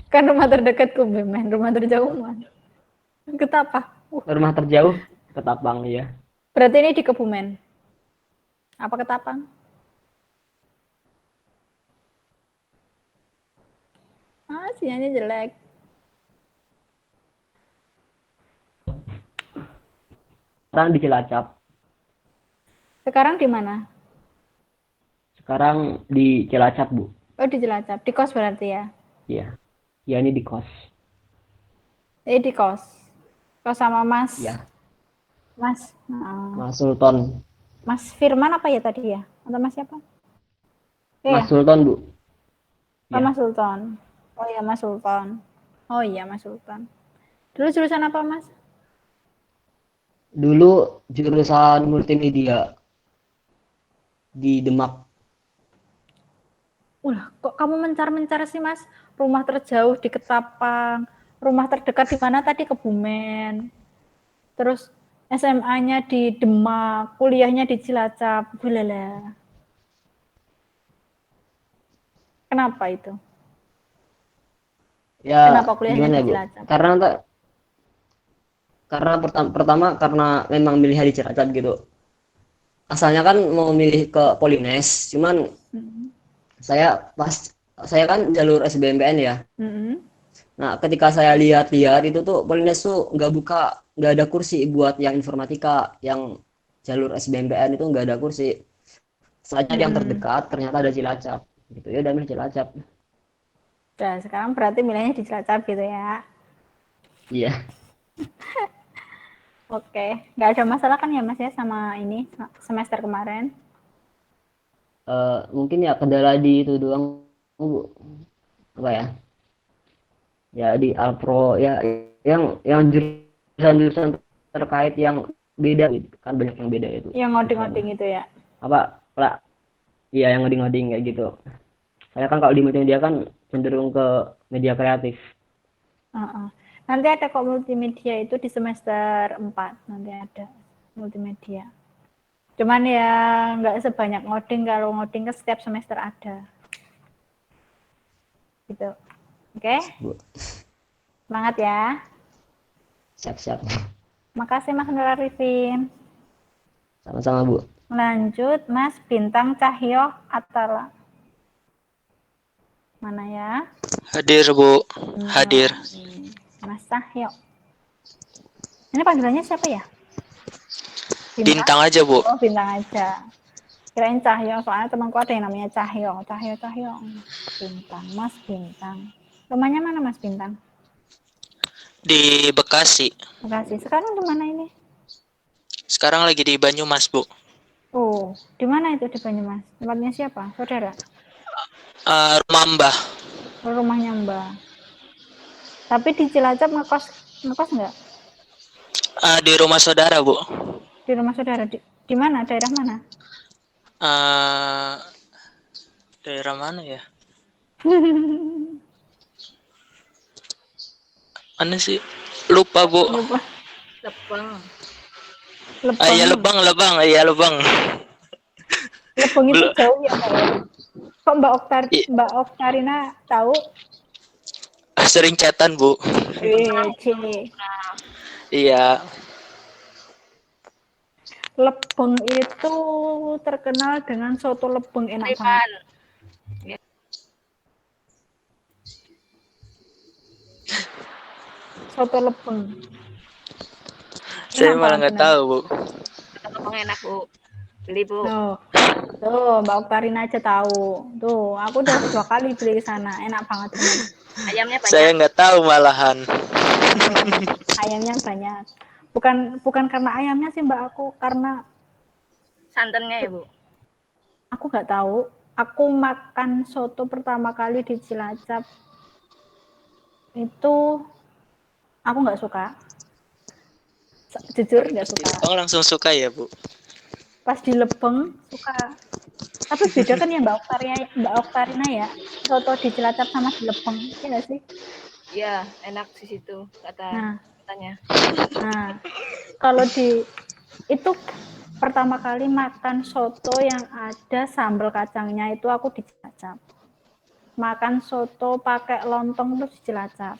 Kan rumah terdekat Kebumen, rumah terjauh mana? Ketapang. Rumah terjauh Ketapang, ya. Berarti ini di Kebumen. Apa Ketapang? Sinyalnya jelek. Sekarang di Cilacap. Sekarang di mana? Sekarang di Cilacap, Bu. Oh, di Cilacap. Di kos berarti ya? Iya. Ya, ini di kos. Di kos. Kos sama Mas. Iya. Mas. Mas Sultan. Mas Firman apa ya tadi ya? Atau Mas siapa? Mas Sultan, Bu. Oh, Mas Sultan. Oh iya, Mas Sultan. Oh iya, Mas Sultan. Dulu jurusan apa, Mas? Dulu jurusan multimedia di Demak. Kok kamu mencar-mencar sih, Mas? Rumah terjauh di Ketapang, rumah terdekat di mana tadi? Kebumen. Terus SMA-nya di Demak, kuliahnya di Cilacap. Gulala. Kenapa itu? Ya, kenapa kuliahnya gimana, di Bu? Cilacap? Karena pertama karena memang milih di Cilacap gitu. Asalnya kan mau milih ke Polines, cuman saya kan jalur SBMPN ya. Nah, ketika saya lihat-lihat itu tuh Polines tuh nggak ada kursi buat yang informatika, yang jalur SBMPN itu nggak ada kursi. Saya yang terdekat ternyata ada Cilacap, gitu ya, udah milih Cilacap. Nah, sekarang berarti milihnya di Cilacap gitu ya? Iya. Oke, nggak ada masalah kan ya Mas ya sama ini semester kemarin? Mungkin ya kendala di itu doang, Bu. Apa ya? Ya di Alpro ya, yang jurusan terkait yang beda gitu. Kan banyak yang beda itu. Yang ngoding-ngoding itu ya? Apa? Iya, yang ngoding-ngoding kayak gitu. Saya kan kalau di multimedia kan cenderung ke media kreatif. Nanti ada kok multimedia itu di semester 4, nanti ada multimedia. Cuman ya nggak sebanyak ngoding, kalau ngoding ke setiap semester ada. Gitu. Oke? Semangat ya. Siap-siap. Makasih Mas Nur Arifin. Sama-sama, Bu. Lanjut Mas Bintang Cahyo Atala. Mana ya? Hadir, Bu. Hadir. Mas Cahyo. Ini panggilannya siapa ya? Bintang aja, Bu. Oh, Bintang aja. Kirain Cahyo, soalnya temanku ada yang namanya Cahyo. Cahyo. Bintang, Mas Bintang. Rumahnya mana Mas Bintang? Di Bekasi. Bekasi. Sekarang di mana ini? Sekarang lagi di Banyumas, Bu. Oh, di mana itu di Banyumas? Tempatnya siapa? Saudara? Rumah Mbah. Rumahnya Mbah. Tapi di Cilacap ngekos nggak? Di rumah saudara, Bu. Di rumah saudara. Di mana? Daerah mana? Daerah mana ya? Mana sih? Lupa, Bu. Lupa. Lebang. Iya, Lebang. Iya, Lebang. Lebang itu jauh ya, Pak? Kok Mbak Oktarina tahu? Sering chatan, Bu. Iya. Lebeng itu terkenal dengan soto Lebeng enak banget. Soto Lebeng. Saya malah nggak tahu, Bu. Lebeng enak, Bu. Beli, Bu. Tuh, Mbak Oktarina aja tahu. Tuh, aku udah 2 kali beli ke sana. Enak banget, teman. Ayamnya banyak. Saya nggak tahu malahan. Ayamnya banyak. Bukan karena ayamnya sih Mbak, aku karena santannya ya, Bu. Aku nggak tahu. Aku makan soto pertama kali di Cilacap itu aku nggak suka. Jujur nggak suka. Oh, langsung suka ya, Bu? Pas di Lebeng suka. Tapi beda kan ya Mbak Oktarina ya, soto di Cilacap sama di Lebeng, iya nggak sih? Iya, enak di situ katanya. Nah, kalau itu pertama kali makan soto yang ada sambal kacangnya itu aku di Cilacap. Makan soto pakai lontong itu di Cilacap.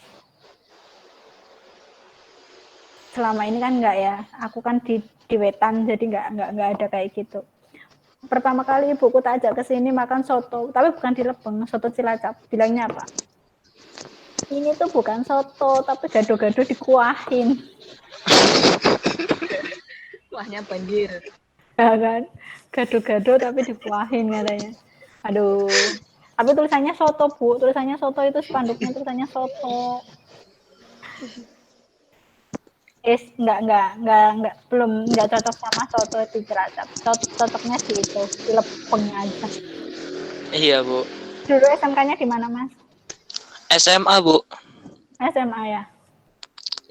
Selama ini kan enggak ya, aku kan di Wetan jadi enggak ada kayak gitu. Pertama kali ibuku tak ajak ke sini makan soto, tapi bukan di Lebeng, soto Cilacap. Bilangnya apa? Ini tuh bukan soto, tapi gado-gado dikuahin. Kuahnya banjir. Ya kan? Gado-gado tapi dikuahin katanya. Aduh. Tapi tulisannya soto, Bu. Tulisannya soto itu spanduknya tulisannya soto. Belum cocok sama soto di Cilacap. Cocoknya di itu, di lepengnya aja. Iya, Bu. Dulu SMK-nya di mana, Mas? SMA, Bu. SMA ya.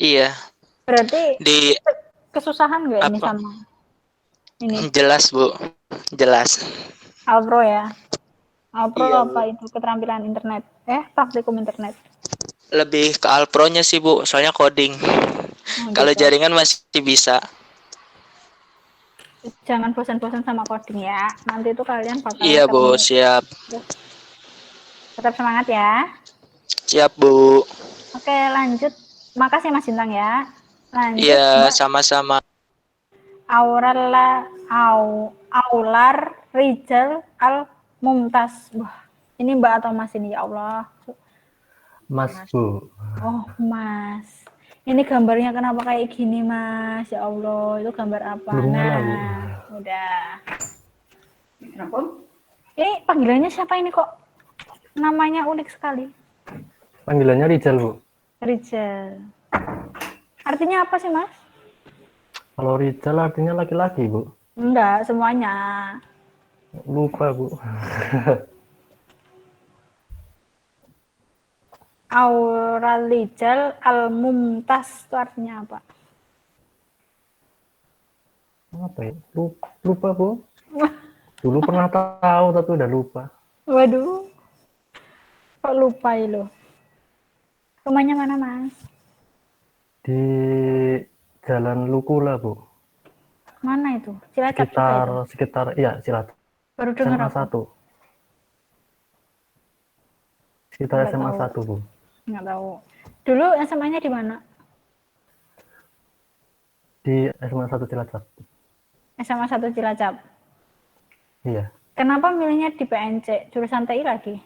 Iya. Berarti Di kesusahan nggak ini apa? sama ini? Jelas, Bu. Jelas. Alpro ya. Alpro Iya, apa Bu. itu keterampilan internet? Praktikum internet. Lebih ke Alpro-nya sih, Bu. Soalnya coding. Kalau Gitu. jaringan masih bisa. Jangan bosan-bosan sama coding ya. Nanti tuh kalian bakal Iya, Bu. ketemu. Siap. Tetap semangat ya. Siap, Bu. Oke, lanjut. Makasih Mas Bintang ya. Lanjut Iya, Mbak sama-sama. Aular Rijal Al Mumtaz. Wah, ini Mbak atau Mas ini ya Allah. Mas, Bu. Oh, Mas. Ini gambarnya kenapa kayak gini, Mas? Ya Allah, itu gambar apa? Belum nyala, Bu. Udah. Ini panggilannya siapa ini kok? Namanya unik sekali. Panggilannya Rijal, Bu. Rijal. Artinya apa sih, Mas? Kalau Rijal artinya laki-laki, Bu. Enggak, semuanya. Lupa, Bu. Aural Rijal Al Mumtaz itu artinya apa? Apa ya? Lupa, Bu. Dulu pernah tahu tapi udah lupa. Waduh. Kok lupa ya lo? Rumahnya mana, Mas? Di Jalan Lukula, Bu. Mana itu? Cilacap juga itu? Sekitar iya, Cilacap. Baru dengar SMA aku. 1. Sekitar Nggak SMA tahu. 1, Bu. Nggak tahu. Dulu SMA-nya di mana? Di SMA 1 Cilacap. SMA 1 Cilacap. Iya. Kenapa milihnya di PNC? Jurusan TI lagi?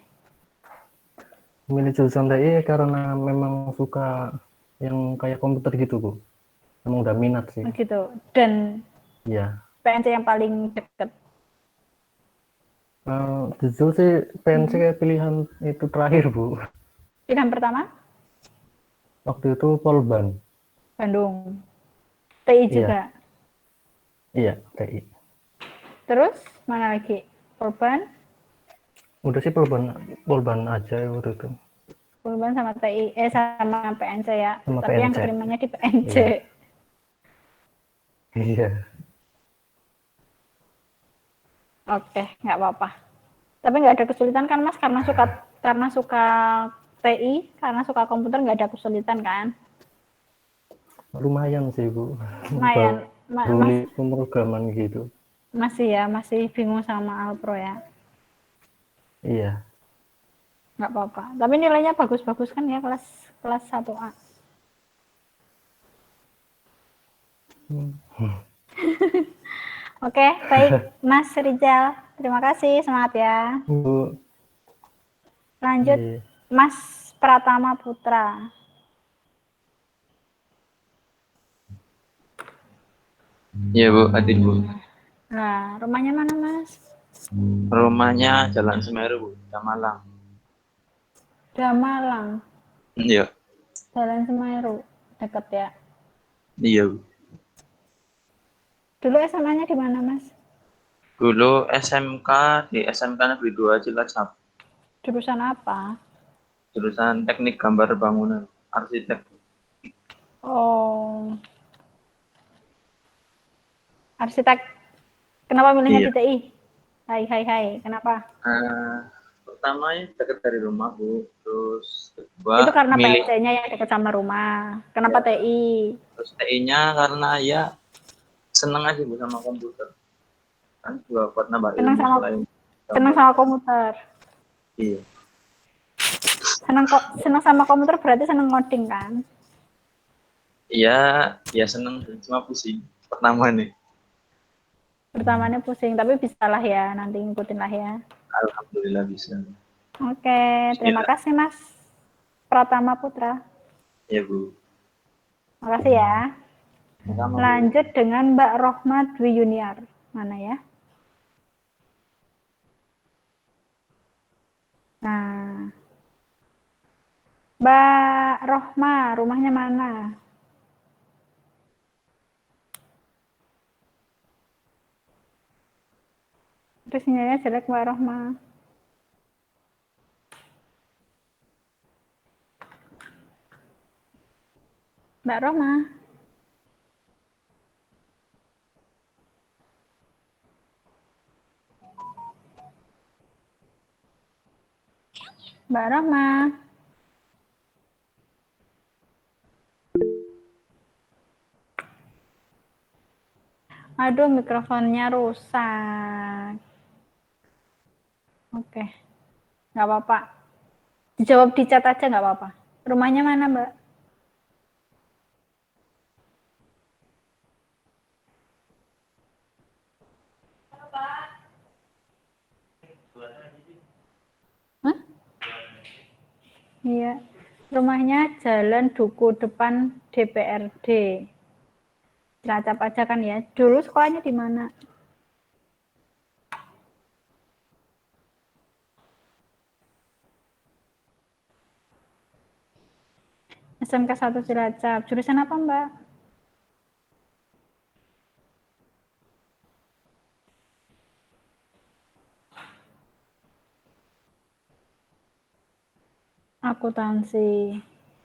Milih jurusan TI karena memang suka yang kayak komputer gitu, Bu. Emang udah minat sih. Gitu. Dan Iya. PNC yang paling deket. Jujur sih PNC kayak pilihan itu terakhir, Bu. Pilihan pertama? Waktu itu Polban. Bandung. TI Iya. juga. Iya, TI. Terus mana lagi? Polban? Udah sih Polban aja waktu itu. Polban sama TI, sama PNC ya. Sama Tapi yang PNC. keterimanya di PNC. Iya. Oke, nggak apa-apa. Tapi nggak ada kesulitan kan, Mas? Karena suka TI, karena suka komputer nggak ada kesulitan kan? Lumayan sih, Bu. Lumayan. Rumit pemrograman gitu. Masih bingung sama Alpro ya? Iya. Nggak apa-apa. Tapi nilainya bagus-bagus kan ya, kelas 1A. Oke, baik Mas Rijal. Terima kasih, semangat ya. Bu. Lanjut, Iya. Mas Pratama Putra. Iya, Bu, Adin, Bu. Nah, rumahnya mana, Mas? Rumahnya Jalan Semeru, Bu, Malang. Damalang, Iya, Jalan Semeru, deket ya. iya, Bu. Dulu SMA-nya di mana, Mas? Dulu SMK di SMK Negeri 2 Cilacap, Jurusan apa? jurusan Teknik Gambar Bangunan, Arsitek. Oh, arsitek. Kenapa milihnya Iya. di TI? Hai. Kenapa? Pertama ya dekat dari rumah, Bu. Terus kedua Itu karena milih PNC-nya yang dekat sama rumah. Kenapa Iya. TI? terus TI-nya karena ya seneng aja, Bu, sama komputer. Kan juga buat nambah Senang ilmu sama selain senang gambar. sama komputer. Iya. Senang sama komputer berarti senang ngoding kan? Iya, ya seneng, cuma pusing. Pertama nih. Pertamanya pusing, tapi bisa lah ya, nanti ngikutin lah ya. Alhamdulillah bisa. Oke, terima kasih Mas Pratama Putra. Ya, Bu. Makasih ya. Sama, Bu. Lanjut dengan Mbak Rohma Dwi Yuniar. Mana ya? Nah, Mbak Rohma, rumahnya mana? Terus sinyalnya jelek Mbak Rohma. Mbak Rohma. Mbak Rohma. Aduh, mikrofonnya rusak. Oke, nggak apa-apa. Dijawab di chat aja nggak apa-apa. Rumahnya mana, Mbak? Hah? Iya, rumahnya Jalan Duku depan DPRD. Cilacap aja kan ya. Dulu sekolahnya di mana? SMK 1 Cilacap. Jurusan apa, Mbak? Akuntansi.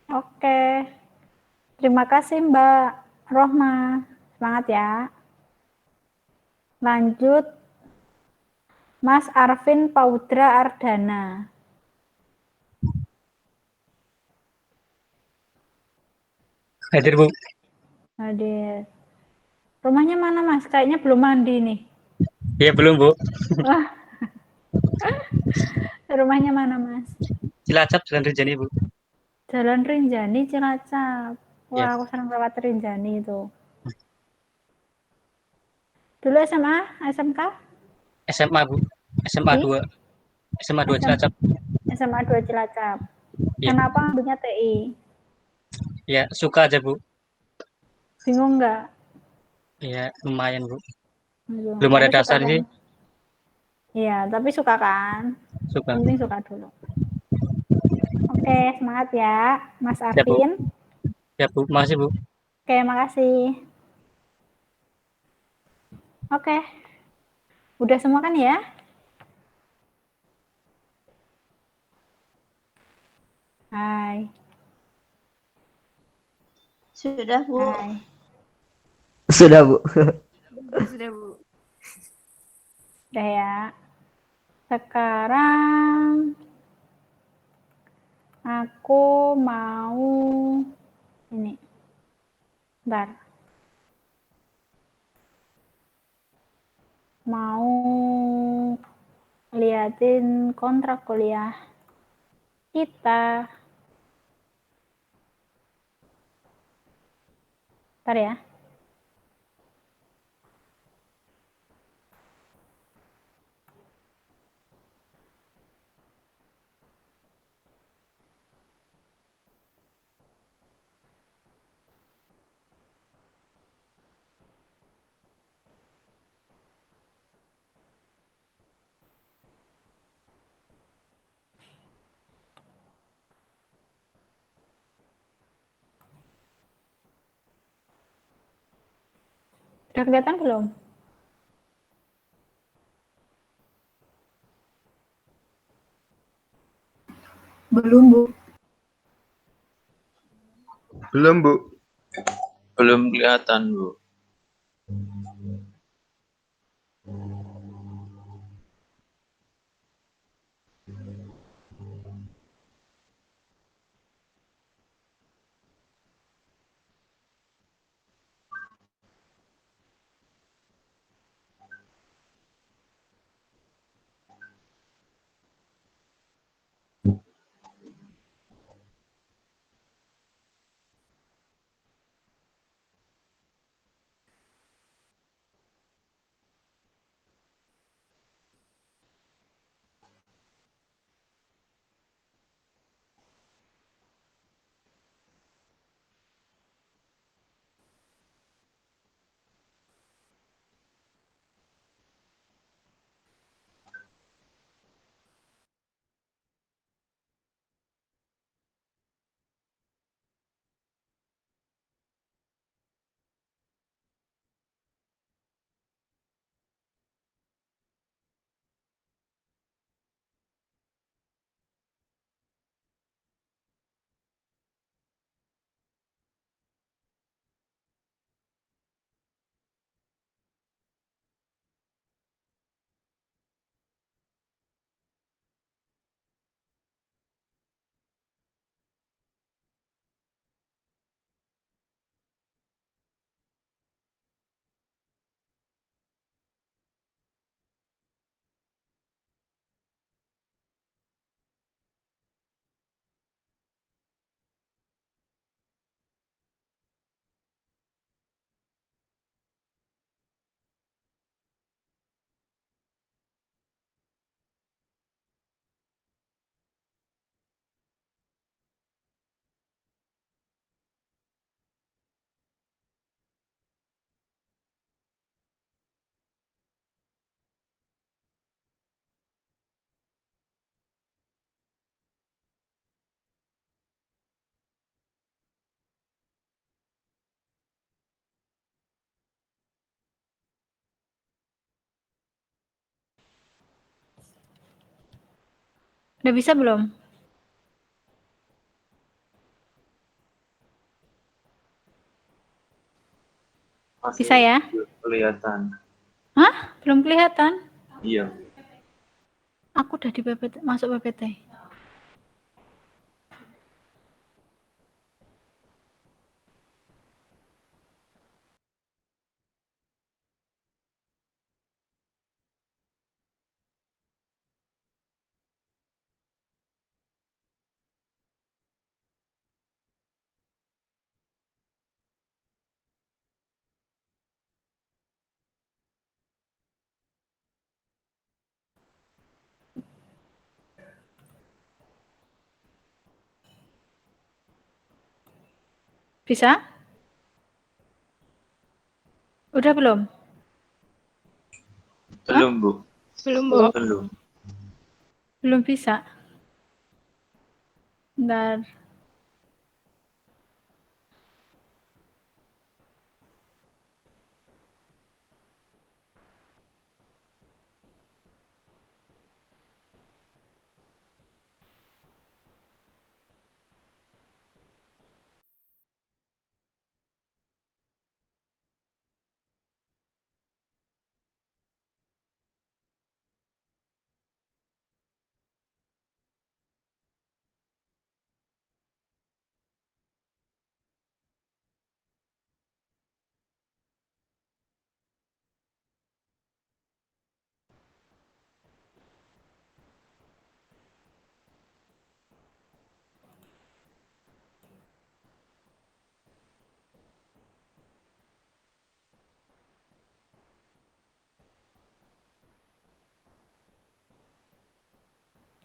Oke. Terima kasih, Mbak Rohma. Semangat ya. Lanjut. Mas Arvin Paudra Ardana. Hadir, Bu. Hadir. Rumahnya mana, Mas? Kayaknya belum mandi nih. Iya, belum, Bu. Wah. Rumahnya mana, Mas? Cilacap, Jalan Rinjani, Bu. Jalan Rinjani, Cilacap. Wah, Yes. aku sering lewat Rinjani itu. Dulu SMA, SMK? SMA, Bu. SMA Di? 2. SMA 2 Cilacap. SMA 2 Cilacap. Iya. Kenapa ambilnya TI? Ya, suka aja, Bu. Bingung nggak? Iya, lumayan, Bu. Bingung. Belum ada Tapi suka dasar kan? sih. Iya, tapi suka kan? Suka. Yang penting suka dulu. Oke, semangat ya, Mas Ya, Bu. Arvin. Ya, Bu. Makasih, Bu. Oke, makasih. Oke. Udah semua kan ya? Hai. Sudah, Bu. Hai. Sudah, Bu. Sudah, Bu. Udah ya. Sekarang aku mau ini. Bentar. Mau liatin kontrak kuliah kita. Bentar ya. Udah kelihatan belum? Belum, Bu. Belum, Bu. Belum kelihatan, Bu. Udah bisa belum? Masih Bisa ya? kelihatan. Hah? Belum kelihatan? Iya. Aku udah di PPT, masuk PPT. Bisa? Udah belum? Belum, Bu. Belum, Bu. Belum. Belum bisa. Bentar.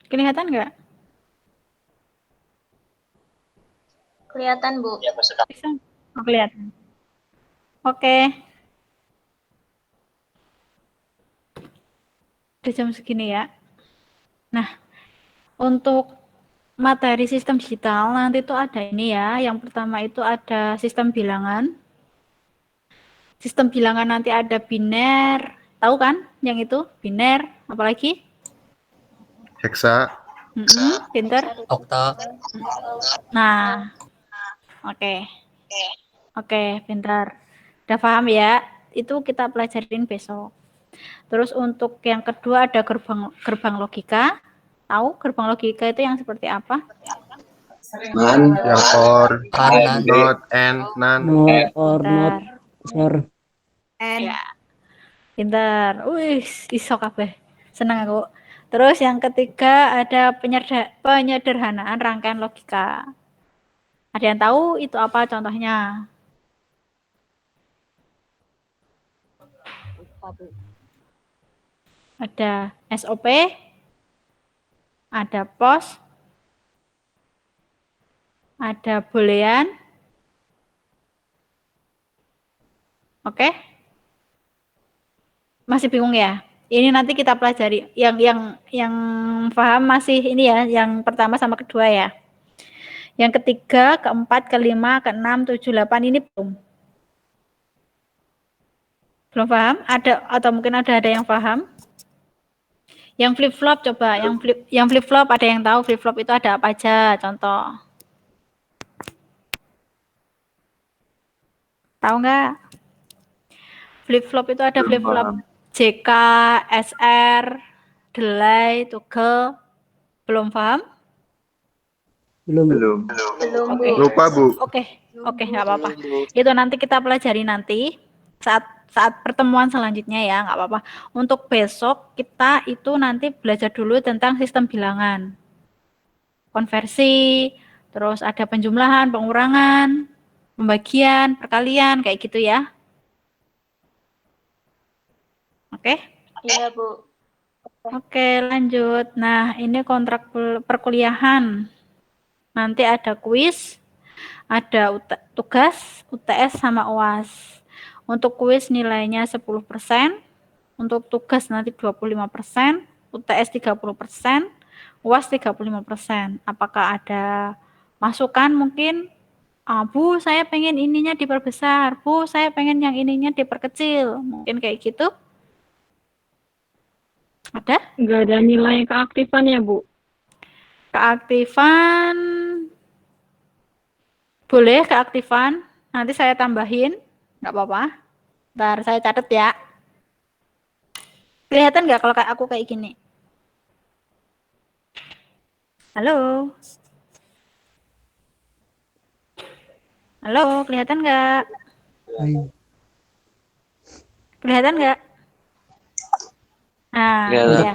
Kelihatan nggak? Kelihatan, Bu. Bisa? Oh, kelihatan. Oke. Udah jam segini ya. Nah, untuk materi sistem digital nanti tuh ada ini ya. Yang pertama itu ada sistem bilangan. Sistem bilangan nanti ada biner. Tahu kan yang itu? Biner. Apalagi? Heksa. Pinter. Okta. Nah, oke. Oke, pintar. Udah paham ya? Itu kita pelajarin besok. Terus untuk yang kedua ada gerbang logika. Tahu gerbang logika itu yang seperti apa? Yang or, not, and, nan. Not, or, not, or. Ya. Pintar. Wih, iso kabeh. Seneng aku. Terus yang ketiga ada penyederhanaan rangkaian logika. Ada yang tahu itu apa contohnya? Ada SOP, ada pos, ada boolean. Oke? Masih bingung ya? Ini nanti kita pelajari. Yang paham masih ini ya, yang pertama sama kedua ya. Yang ketiga, keempat, kelima, keenam, 7, 8 ini belum. Belum paham? Ada atau mungkin ada yang paham? Yang flip flop coba, yang flip flop ada yang tahu flip flop itu ada apa aja? Contoh. Tahu nggak? Flip flop itu ada flip flop JK, SR, delay, toggle. Belum paham? Belum. Oke. Lupa, Bu. Oke, nggak apa-apa. Itu nanti kita pelajari nanti saat pertemuan selanjutnya ya, nggak apa-apa. Untuk besok kita itu nanti belajar dulu tentang sistem bilangan, konversi, terus ada penjumlahan, pengurangan, pembagian, perkalian, kayak gitu ya. Oke? Iya, Bu. Oke, lanjut. Nah, ini kontrak perkuliahan. Nanti ada kuis, ada tugas, UTS, sama UAS. Untuk kuis nilainya 10%, untuk tugas nanti 25%, UTS 30%, UAS 35%. Apakah ada masukan mungkin? Bu, saya pengen ininya diperbesar. Bu, saya pengen yang ininya diperkecil. Mungkin kayak gitu. Ada? Nggak ada nilai keaktifan ya, Bu? Keaktifan, boleh keaktifan. Nanti saya tambahin, nggak apa-apa. Ntar saya catat ya. Kelihatan nggak kalau aku kayak gini? Halo? Halo, kelihatan nggak? Kelihatan nggak? Nah, ya.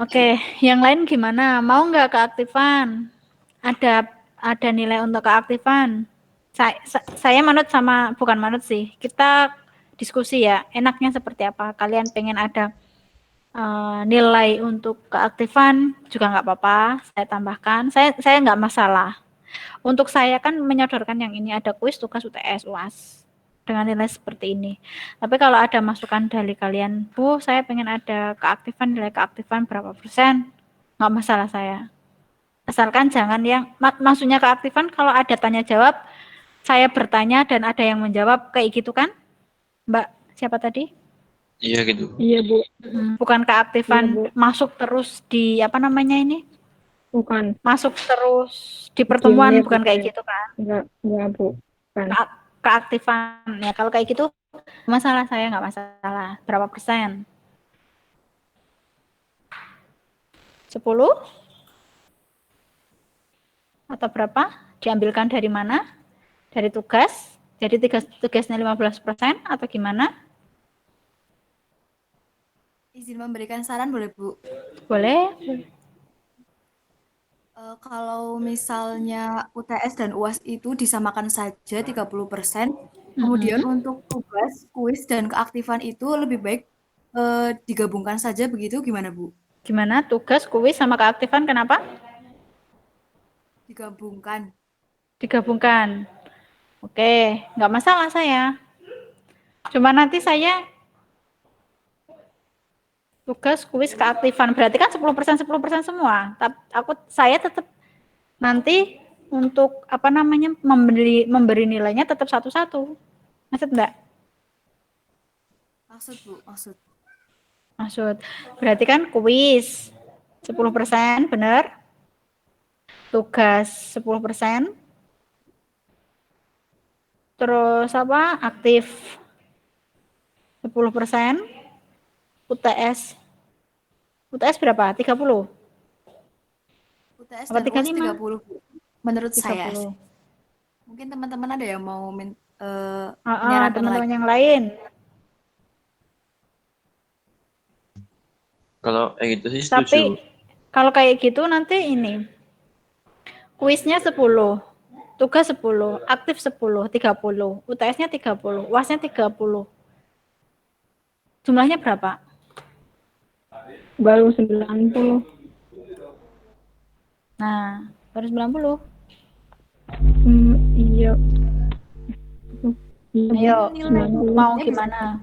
Oke, yang lain gimana? Mau nggak keaktifan? Ada nilai untuk keaktifan. Saya manut sama, bukan manut sih. Kita diskusi ya. Enaknya seperti apa? Kalian pengen ada nilai untuk keaktifan juga nggak apa-apa. Saya tambahkan. Saya nggak masalah. Untuk saya kan menyodorkan yang ini ada kuis, tugas, UTS, UAS dengan nilai seperti ini. Tapi kalau ada masukan dari kalian, Bu, saya pengen ada keaktifan, nilai keaktifan berapa persen, nggak masalah saya. Asalkan jangan yang, maksudnya keaktifan kalau ada tanya jawab, saya bertanya dan ada yang menjawab, kayak gitu kan? Mbak, siapa tadi? Iya gitu. Iya, Bu. Bukan keaktifan Iya, Bu. masuk terus di, apa namanya ini? Bukan. Masuk terus di pertemuan, Di-mute bukan gitu kayak ya. gitu kan? Enggak, Bu. Bukan. Keaktifan, ya kalau kayak gitu, masalah saya nggak masalah. Berapa persen? 10? Atau berapa? Diambilkan dari mana? Dari tugas? Jadi tugasnya 15% atau gimana? Izin memberikan saran boleh, Bu? Boleh. Kalau misalnya UTS dan UAS itu disamakan saja 30%, kemudian untuk tugas, kuis, dan keaktifan itu lebih baik digabungkan saja begitu, gimana, Bu? Gimana? Tugas, kuis, sama keaktifan kenapa? Digabungkan. Digabungkan. Oke, nggak masalah saya. Cuma nanti saya tugas, kuis, keaktifan. Berarti kan 10% semua. Saya tetap nanti untuk apa namanya memberi nilainya tetap satu-satu. Maksud enggak? Maksud, Bu, maksud. Maksud. Berarti kan kuis 10%, benar? Tugas 10%. Terus apa? Aktif 10%. UTS. UTS berapa? 30? UTS Apa dan UAS 35? 30, Bu. Menurut 30. saya. Mungkin teman-teman ada yang mau Teman-teman lagi. yang lain. Kalau kayak gitu sih Tapi setuju. kalau kayak gitu nanti ini kuisnya 10, tugas 10, aktif 10, 30, UTS-nya 30, UAS-nya 30. Jumlahnya berapa? Baru 90. Nah, baru 90. Iya. Ayo, 90. mau gimana?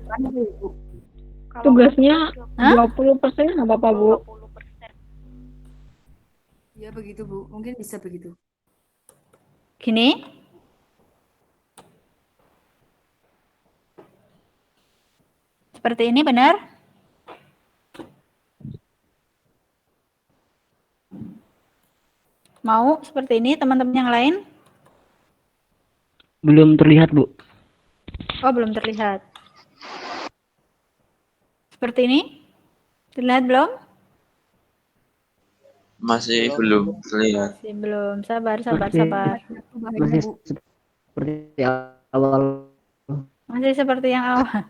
Tugasnya 20% nggak apa-apa, Bu. Iya begitu, Bu. Mungkin bisa begitu. Gini. Seperti ini benar? Mau seperti ini teman-teman yang lain? Belum terlihat, Bu. Oh, belum terlihat. Seperti ini? Terlihat belum? Masih belum terlihat. Masih belum. Sabar. Masih seperti awal. Masih seperti yang awal.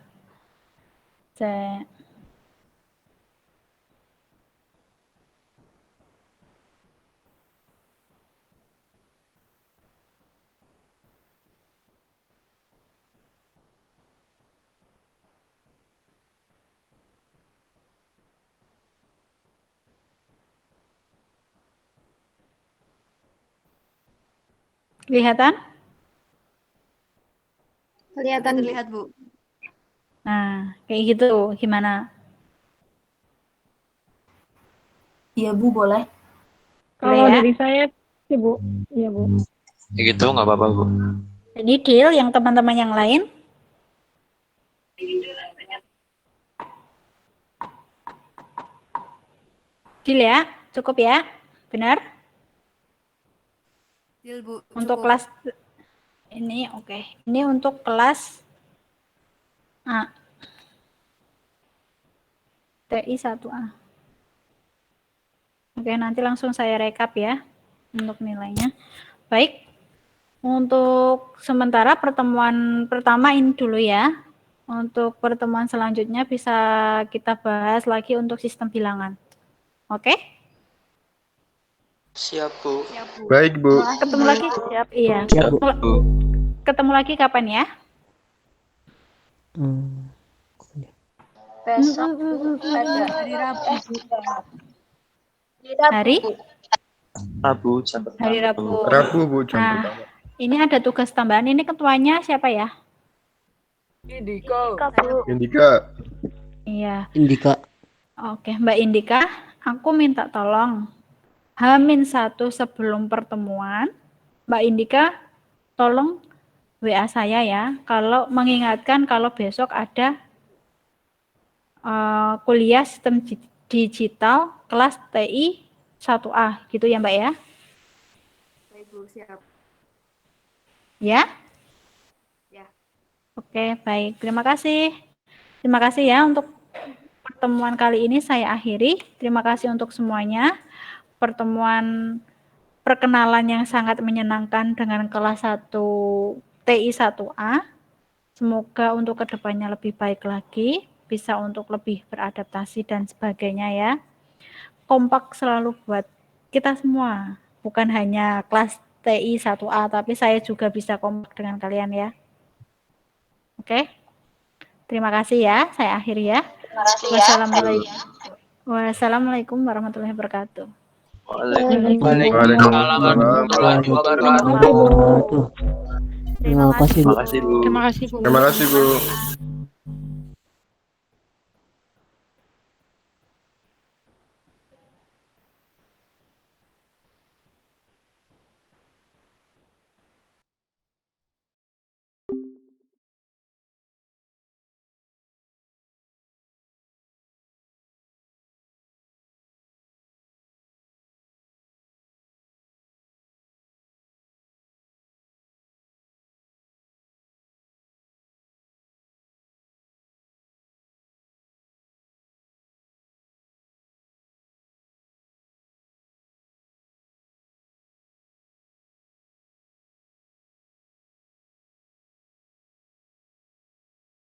Kelihatan? Kelihatan. Terlihat, Bu. Nah, kayak gitu. Gimana? Iya, Bu, boleh. Kalau ya? dari saya sih, Bu. Iya, Bu. Kayak gitu nggak apa-apa, Bu. Jadi deal yang teman-teman yang lain? Deal ya? Cukup ya? Benar? Deal, Bu. Untuk Cukup. kelas ini oke. Ini untuk kelas A. TI 1A. Oke, nanti langsung saya rekap ya untuk nilainya. Baik. Untuk sementara pertemuan pertama ini dulu ya. Untuk pertemuan selanjutnya bisa kita bahas lagi untuk sistem bilangan. Oke? Siap, Bu. Baik, Bu. Ketemu lagi? Siap, iya. Siap, Bu. Ketemu lagi kapan ya? Besok Bu, ada Hari Rabu. Hari? Rabu jam pertama. Hari Rabu. Rabu, Bu, jam Nah, pertama. ini ada tugas tambahan. Ini ketuanya siapa ya? Indika. Indika. Iya. Indika. Oke, Mbak Indika, aku minta tolong H-1 sebelum pertemuan, Mbak Indika, tolong WA saya ya, kalau mengingatkan kalau besok ada kuliah sistem digital kelas TI 1A, gitu ya Mbak ya? Baik, Bu, siap. Ya? Ya. Oke, baik. Terima kasih. Terima kasih ya untuk pertemuan kali ini saya akhiri. Terima kasih untuk semuanya. Pertemuan perkenalan yang sangat menyenangkan dengan kelas 1 TI 1A. Semoga untuk kedepannya lebih baik lagi, bisa untuk lebih beradaptasi dan sebagainya ya. Kompak selalu buat kita semua, bukan hanya kelas TI 1A, tapi saya juga bisa kompak dengan kalian ya. Oke? Terima kasih ya, saya akhiri ya. Wassalamualaikum warahmatullahi wabarakatuh. Waalaikumsalam warahmatullahi wabarakatuh. Terima kasih, Bu. Terima kasih, Bu. Terima kasih, Bu.